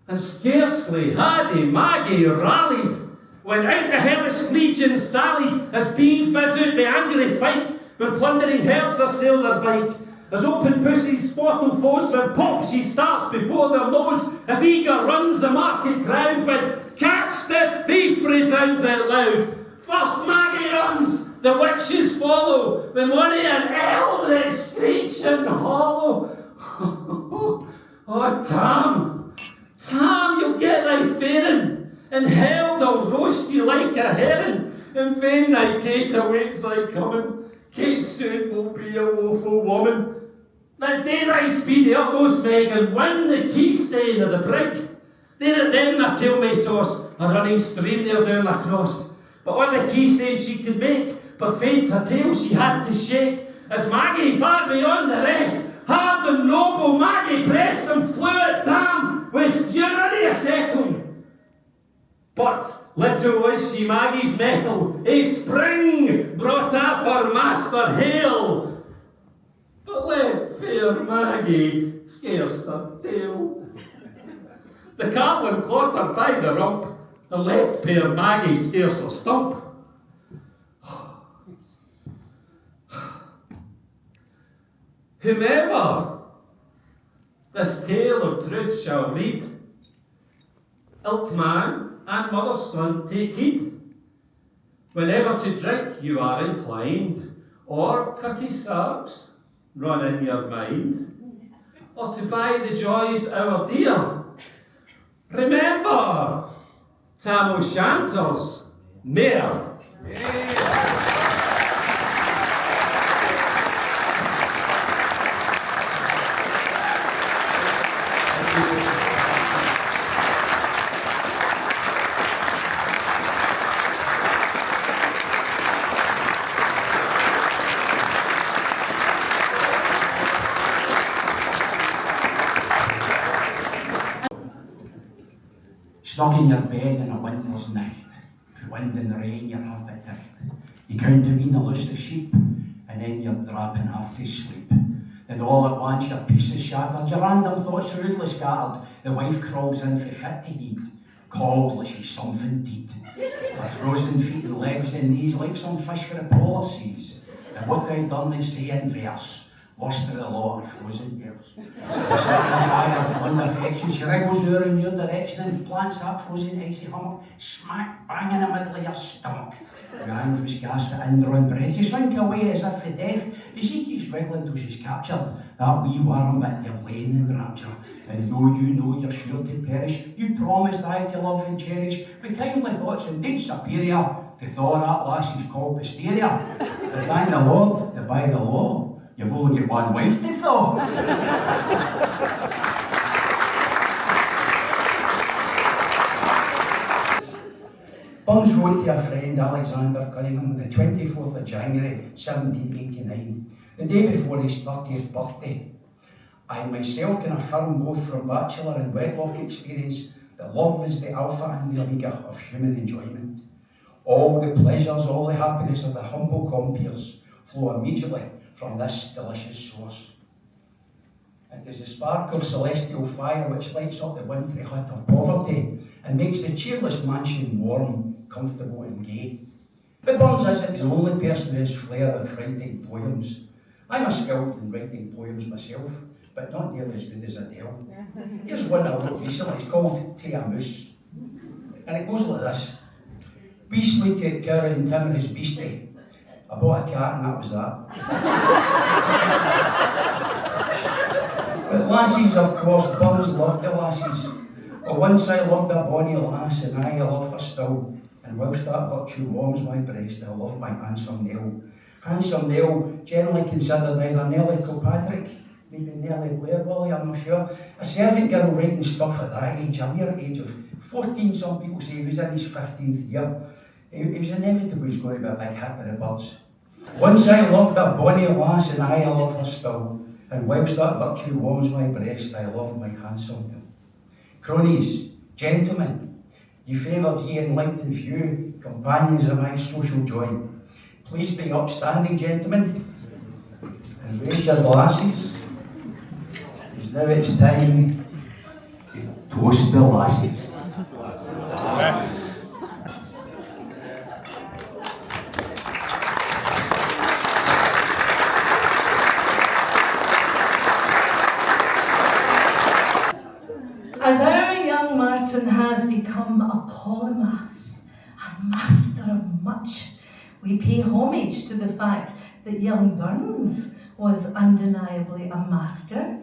And scarcely had Maggie rallied, when out the hellish legion sallied, as bees buzz out the angry fight, when plundering helps her sail their bike. As open pussies sportle foes, when pop she starts before their nose, as eager runs the market crowd, when catch the thief resounds out loud. First Maggie runs, the witches follow, when one an eldritch screech and hollow. Oh, Tam, you'll get thy faring, In hell they'll roast you like a herring, and when thy Kate awaits thy coming, Kate soon will be a woeful woman. Now dare I be the utmost meg, and win the key stain of the brig. There at then my tail may toss, a running stream there down across. But on the key stain she could make, but faint her tail she had to shake, as Maggie far beyond the rest, hard and noble Maggie pressed and flew at Tam with fury a settle. But little was she Maggie's mettle, a spring brought up her master hail, but left fair Maggie scarce her tail. The carlin caught her by the rump, and left fair Maggie scarce her stump. Whomever this tale of truth shall read, ilk man and mother's son take heed. Whenever to drink you are inclined, or cutty sarks run in your mind, or to buy the joys our dear, remember Tam O'Shanter's mare. Snug in your bed in a winter's night, for wind and rain you're up at tight. You count to wean a list of sheep, and then you're dropping off to sleep. Then all at once your peace is shattered, your random thoughts rudely scattered. The wife crawls in for fit to eat, cold like she's something deed. Her frozen feet and legs and knees like some fish for the polar seas. And what I done they say in verse, lost to the law of frozen years. The fire of one affection, she wriggles her in your direction and plants that frozen icy hummock, smack bang in the middle of your stomach. Your hand was gasp for indrawing breath, you shrink away as if for death, but she keeps wriggling till she's captured that wee warm bit you've lain in rapture. And though you know you're sure to perish, you promised I to love and cherish, with kindly thoughts indeed superior to thaw that lassie's called hysteria. But thank the Lord that by the law, you've only got one wife to thaw. Burns wrote to a friend, Alexander Cunningham, on the 24th of January, 1789, the day before his 30th birthday. I myself can affirm both from bachelor and wedlock experience that love is the alpha and the omega of human enjoyment. All the pleasures, all the happiness of the humble compeers flow immediately from this delicious source. It is the spark of celestial fire which lights up the wintry hut of poverty and makes the cheerless mansion warm, comfortable and gay. But Burns isn't the only person who has flair with writing poems. I'm a skilled in writing poems myself, but not nearly as good as Adele. Here's one I wrote recently, it's called "To a Moose." And it goes like this. We sleek cow and Tim and his beastie. I bought a cat and that was that. But lassies, of course, Burns loved the lassies. But once I loved a bonny lass, and I love her still. And whilst that virtue warms my breast, I love my handsome Nell. Handsome Nell, generally considered either Nellie Kilpatrick, maybe Nellie Blair, Willie, I'm not sure. A servant girl writing stuff at that age, a mere age of 14, some people say he was in his 15th year. It was inevitable he was going to be a big hit with the birds. Once I loved a bonny lass, and I love her still. And whilst that virtue warms my breast, I love my handsome girl. Cronies, gentlemen, ye favoured ye in light and view, companions of my social joy. Please be upstanding, gentlemen, and raise your glasses. Because now it's time to toast the lassies. As our young Martin has become a polymath, a master of much, we pay homage to the fact that young Burns was undeniably a master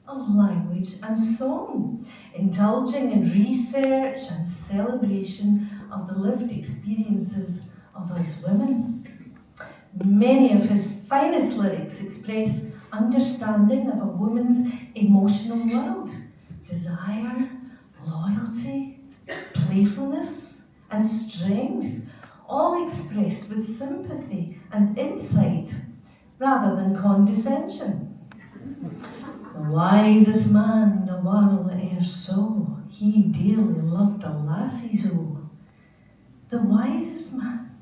of language and song, indulging in research and celebration of the lived experiences of us women. Many of his finest lyrics express understanding of a woman's emotional world, desire, loyalty, playfulness, and strength, all expressed with sympathy and insight rather than condescension. The wisest man the world e'er saw, he dearly loved a lassie's o. The wisest man.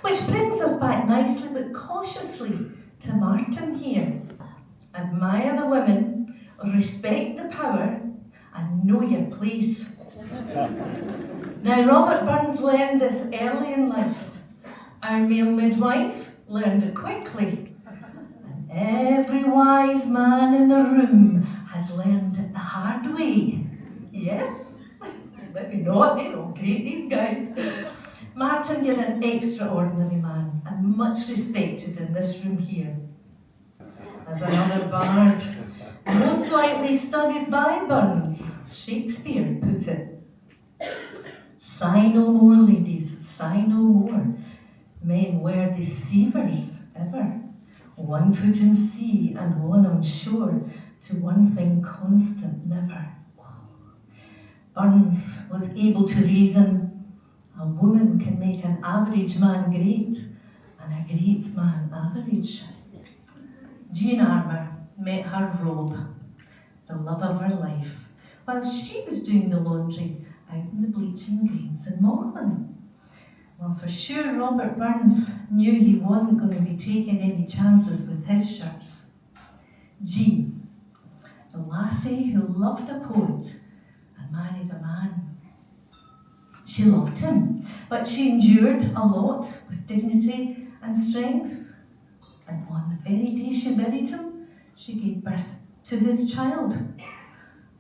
Which brings us back nicely but cautiously to Martin here. Admire the women, respect the power, and know your place. Now, Robert Burns learned this early in life. Our male midwife learned it quickly. And every wise man in the room has learned it the hard way. Yes? Maybe not, they're all great, these guys. Martin, you're an extraordinary man and much respected in this room here. As another bard, most likely studied by Burns, Shakespeare put it. Sigh no more, ladies, sigh no more. Men were deceivers ever. 1 foot in sea and 1 on shore, to one thing constant never. Burns was able to reason. A woman can make an average man great, and a great man average. Jean Armour met her robe, the love of her life, while she was doing the laundry out in the bleaching greens in Mochlin. Well, for sure Robert Burns knew he wasn't going to be taking any chances with his shirts. Jean, the lassie who loved a poet and married a man. She loved him, but she endured a lot with dignity and strength. And on the very day she married him, she gave birth to his child.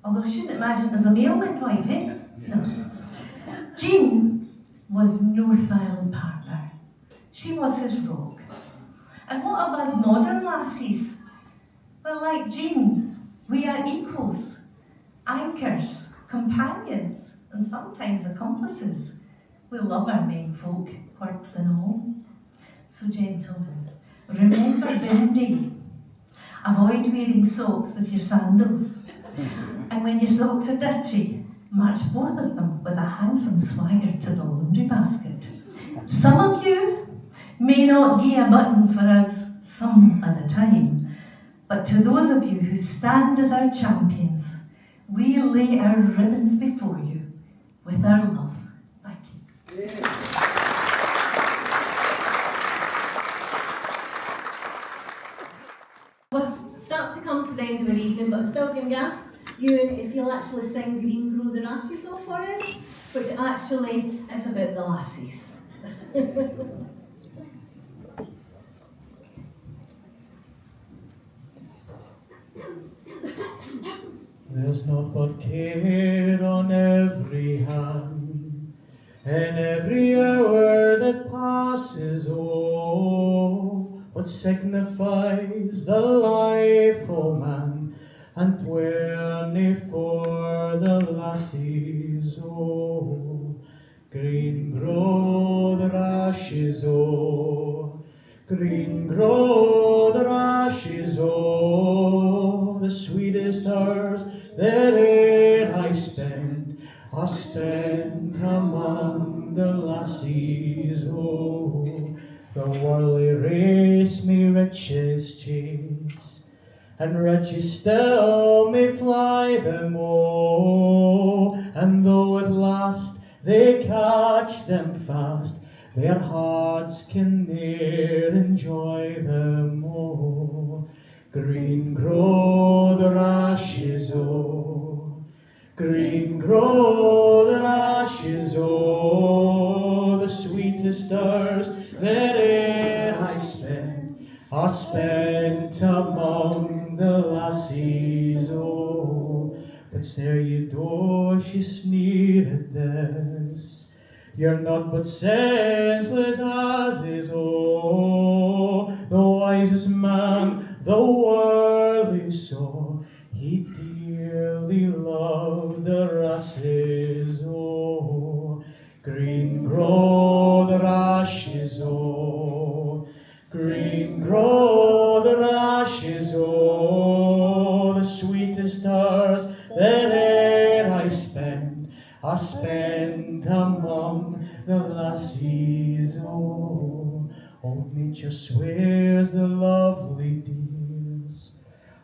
Although I shouldn't imagine it was a male midwife, eh? No. Jean was no silent partner. She was his rock. And what of us modern lassies? Well, like Jean, we are equals, anchors, companions, and sometimes accomplices. We love our men folk, quirks and all. So gentlemen, remember Bindi. Avoid wearing socks with your sandals. And when your socks are dirty, march both of them with a handsome swagger to the laundry basket. Some of you may not gie a button for us some at a time, but to those of you who stand as our champions, we lay our ribbons before you with our love. Thank you. Yeah. We're starting to come to the end of our evening, but I'm still going to ask Euan if you'll actually sing Green Grow the Rashes off for us, which actually is about the lassies. There's naught but care on every hand, and every hour that passes, oh, what signifies the life of man, and twenty for the lassies, oh, green grow the rashes, oh, green grow the rashes, oh, the sweetest hours that e'er I spent among the lassies, oh, the worldly race may riches chase, and riches still may fly them, oh, and though at last they catch them fast, their hearts can ne'er enjoy them, oh, green grow the rashes, oh, green grow the rashes, oh, the sweetest hours that e'er I spent are spent among the lassies, oh, but sir you do, she sneered at this, you're not but senseless as is, oh, the wisest man the world saw, he He dearly loved the Rashes, oh, green grow the Rashes, oh, green grow the Rashes, oh, the sweetest hours that e'er I spent among the lassies, oh, old nature swears the lovely dears,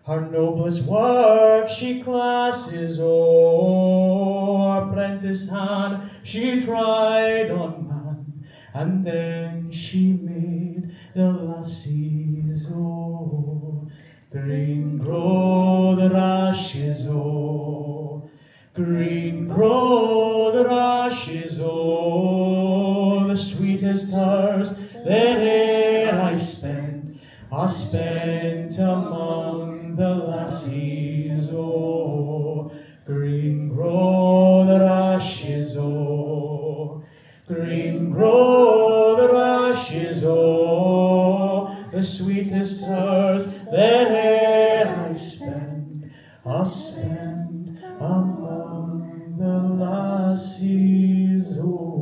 her noblest work she classes, oh, apprentice hand she tried on man, and then she made the lassies, oh, green grow the Rashes, oh, green grow the Rashes, oh, the sweetest hours that e'er I spent among the lassies, oh, green grow the Rashes, oh, green grow the Rashes, oh, the sweetest hours that e'er I spent among the lassies, oh.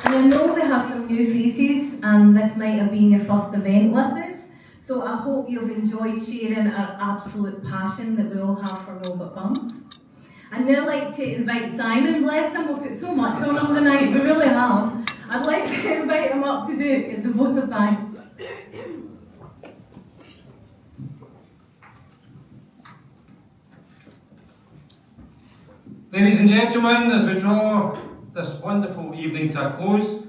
And I know we have some new faces, and this might have been your first event with us, so I hope you've enjoyed sharing our absolute passion that we all have for Robert Burns. I'd now like to invite Syne, bless him, we've got so much on him tonight, we really have. I'd like to invite him up to do the vote of thanks. Ladies and gentlemen, as we draw this wonderful evening to a close,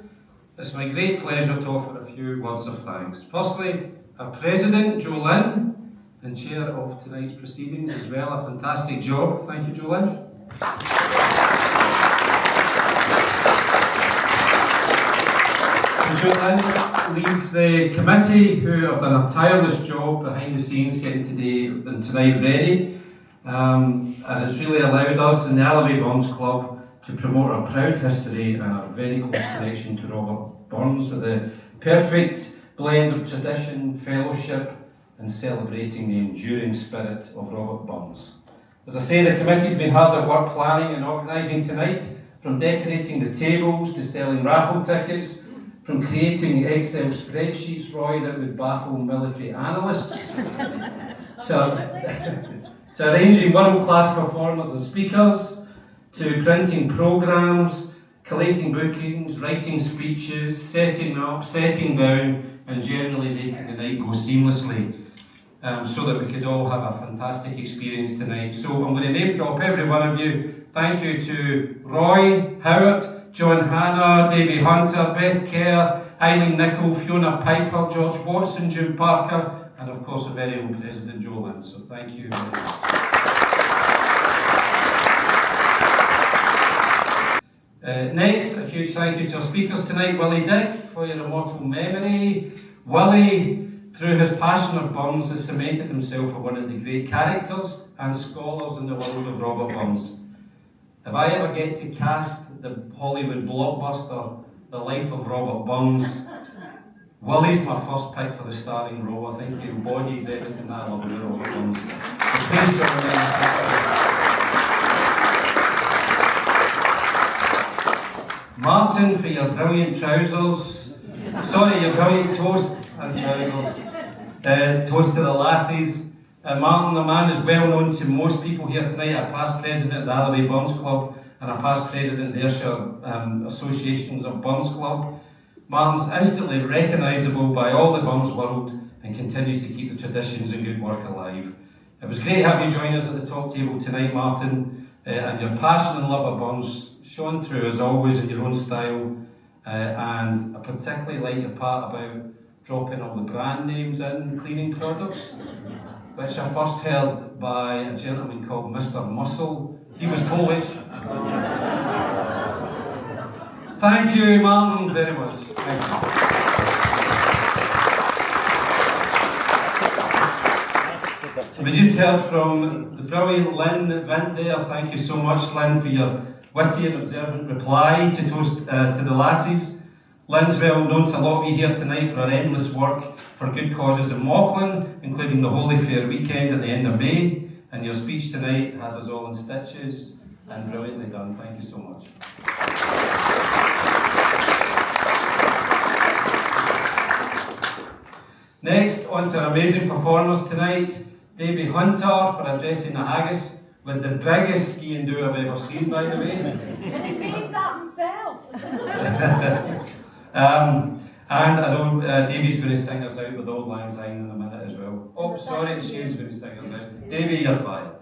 it's my great pleasure to offer a few words of thanks. Firstly, our President, Jolyn, and Chair of tonight's proceedings as well, a fantastic job. Thank you, Jolyn. Jolyn leads the committee who have done a tireless job behind the scenes getting today and tonight ready. And it's really allowed us in the Alloway Burns Club to promote our proud history and our very close connection to Robert Burns with a perfect blend of tradition, fellowship and celebrating the enduring spirit of Robert Burns. As I say, the committee's been hard at work planning and organising tonight, from decorating the tables to selling raffle tickets, from creating Excel spreadsheets, Roy, that would baffle military analysts, to arranging world-class performers and speakers, to printing programmes, collating bookings, writing speeches, setting up, setting down, and generally making the night go seamlessly, so that we could all have a fantastic experience tonight. So I'm going to name drop every one of you. Thank you to Roy, Howard, John Hannah, Davie Hunter, Beth Kerr, Eileen Nicol, Fiona Piper, George Watson, Jim Parker, and of course our very own President Jolyn. So thank you very much. Next, a huge thank you to our speakers tonight, Willie Dick, for your immortal memory. Willie, through his passion of Burns, has cemented himself as one of the great characters and scholars in the world of Robert Burns. If I ever get to cast the Hollywood blockbuster, The Life of Robert Burns, Willie's my first pick for the starring role. I think he embodies everything I love about Robert Burns. So please join me in Martin, for your brilliant trousers. Sorry, your brilliant toast and trousers. Toast to the lassies. Martin, the man is well known to most people here tonight, a past president of the Alloway Burns Club and a past president of the Ayrshire Associations of Burns Club. Martin's instantly recognisable by all the Burns world and continues to keep the traditions and good work alive. It was great to have you join us at the top table tonight, Martin, and your passion and love of Burns shone through as always in your own style, and I particularly like your part about dropping all the brand names in cleaning products, which I first heard by a gentleman called Mr. Muscle. He was Polish. Thank you, Martin, very much. Thank you. We just heard from the brilliant Lynne Vint there. Thank you so much, Lynne, for your witty and observant reply to toast to the lassies. Lynne's well known to a lot of you here tonight for her endless work for good causes in Mauchline, including the Holy Fair weekend at the end of May, and your speech tonight had us all in stitches, and brilliantly done. Thank you so much. Next, on to our amazing performers tonight, Davie Hunter for addressing the Haggis, with the biggest skiing do I've ever seen, by the way. And he made that himself. And I know Davie's going to sing us out with Auld Lang Syne in a minute as well. Oh, sorry, Shane's going to sing us out. Davie, you're fired.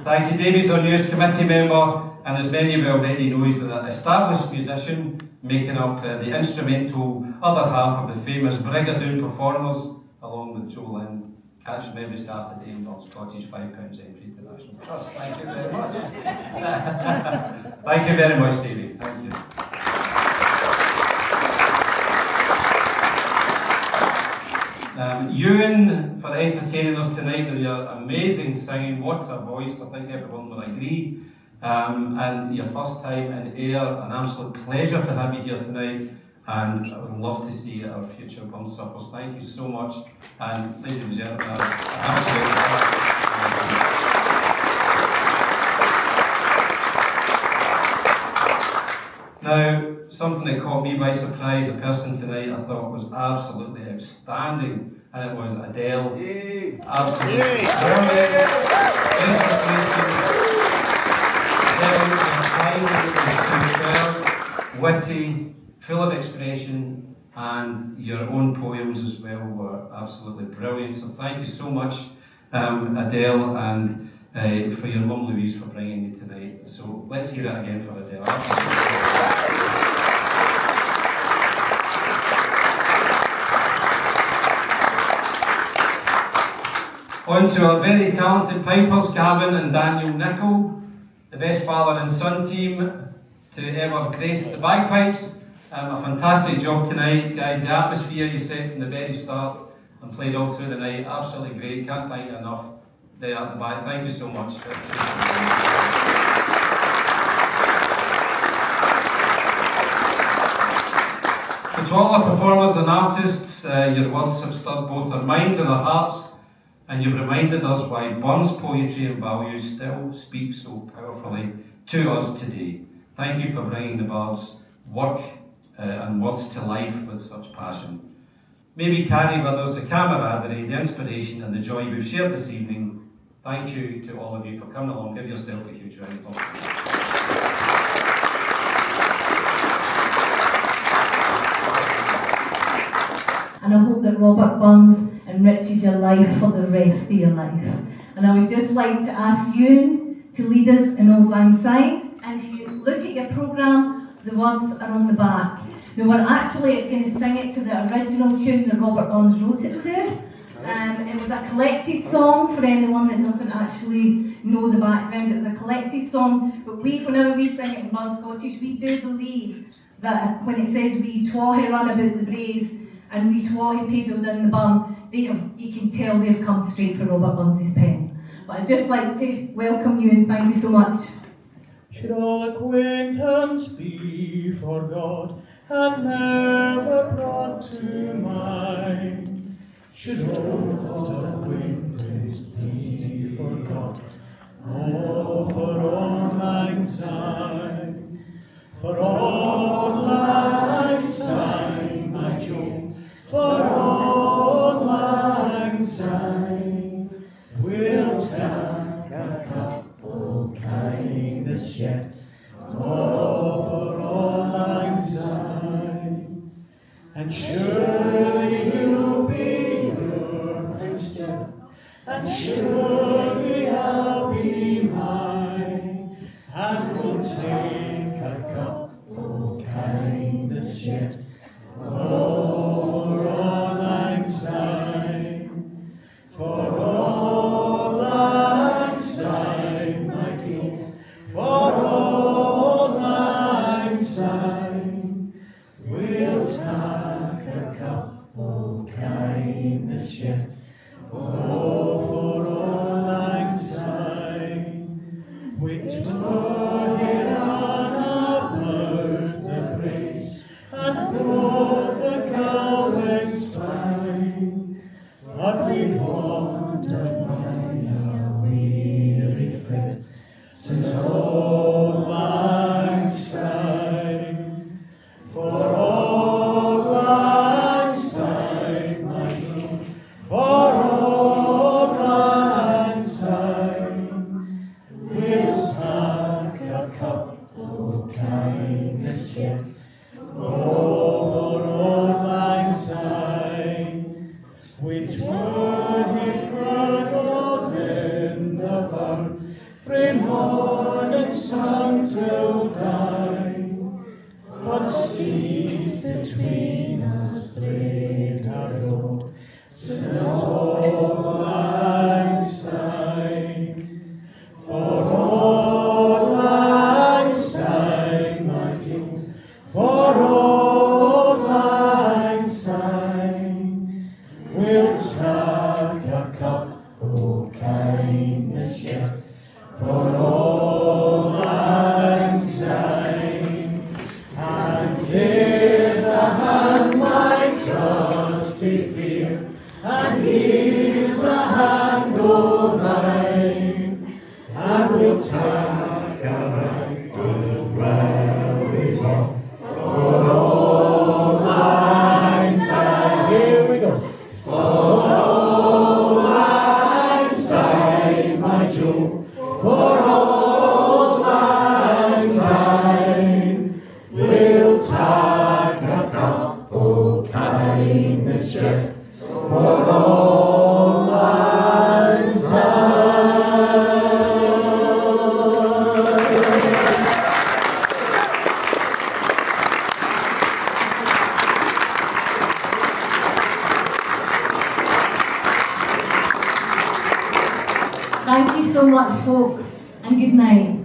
Thank you. Davie's our newest committee member, and as many of you already know, he's an established musician, making up the instrumental other half of the famous Brig performers, along with Jolyn. Catch them every Saturday in North Scottish £5 entry to National Trust. Thank you very much. Thank you very much, Davie. Thank you. Euan for entertaining us tonight with your amazing singing. What a voice, I think everyone will agree. And your first time in air, an absolute pleasure to have you here tonight. And I would love to see you at our future Burns Suppers. Thank you so much. And ladies and gentlemen, absolute Now, something that caught me by surprise, a person tonight I thought was absolutely outstanding, and it was Adele. Yay. Absolutely brilliant. Superb, witty, full of expression, and your own poems as well were absolutely brilliant. So thank you so much, Adele, and for your mum Louise for bringing you tonight. So let's hear it again for Adele. On to our very talented pipers, Gavin and Daniel Nicol, the best father and son team to ever grace the bagpipes. A fantastic job tonight, guys. The atmosphere you set from the very start and played all through the night, absolutely great. Can't thank you enough there at the back. Thank you so much. To all our performers and artists, your words have stirred both our minds and our hearts, and you've reminded us why Burns poetry and values still speak so powerfully to us today. Thank you for bringing the Bard's work and words to life with such passion. May we carry with us the camaraderie, the inspiration and the joy we've shared this evening. Thank you to all of you for coming along. Give yourself a huge round of applause. And I hope that Robert Burns enriches your life for the rest of your life. And I would just like to ask Euan to lead us in Auld Lang Syne. And if you look at your programme, the words are on the back. Now we're actually going to sing it to the original tune that Robert Burns wrote it to. It was a collected song for anyone that doesn't actually know the background. It's a collected song, but whenever we sing it in Burns Scottish, we do believe that when it says we twahy run about the braes and we twahy paddled in the burn, you can tell they've come straight for Robert Burns' pen. But I'd just like to welcome you and thank you so much. Should all acquaintance be forgot and never brought to mind? Should all acquaintance be forgot? Oh, for Auld Lang Syne, for Auld Lang Syne, my Joe, for Auld Lang Syne, we'll take a cup of kindness yet. Oh, for Auld Lang Syne, and surely you'll be yours still, and surely I'll be mine, and we'll take a cup of kindness yet. Oh, for Auld Lang Syne, for Auld Lang Syne, my dear, for Auld Lang Syne, we'll take a cup of kindness yet. Oh, for Auld Lang Syne, which were here on about the yet. Oh, for old lang syne, which were he crackled in the barn, frae morning sun till dine. But seas between us braid our road, since old lang syne. For old lang syne, my dear, for old lang syne, we'll tak a cup o' kindness yet. For old lang syne, and here's a hand, my trusty fear, and here's a hand o' mine, and we'll take a right good while we walk. For old lang syne, here we go. For old lang syne, my Joe, for old lang syne, we'll take a cup o' kindness yet. For old lang syne. Thank you so much, folks, and good night.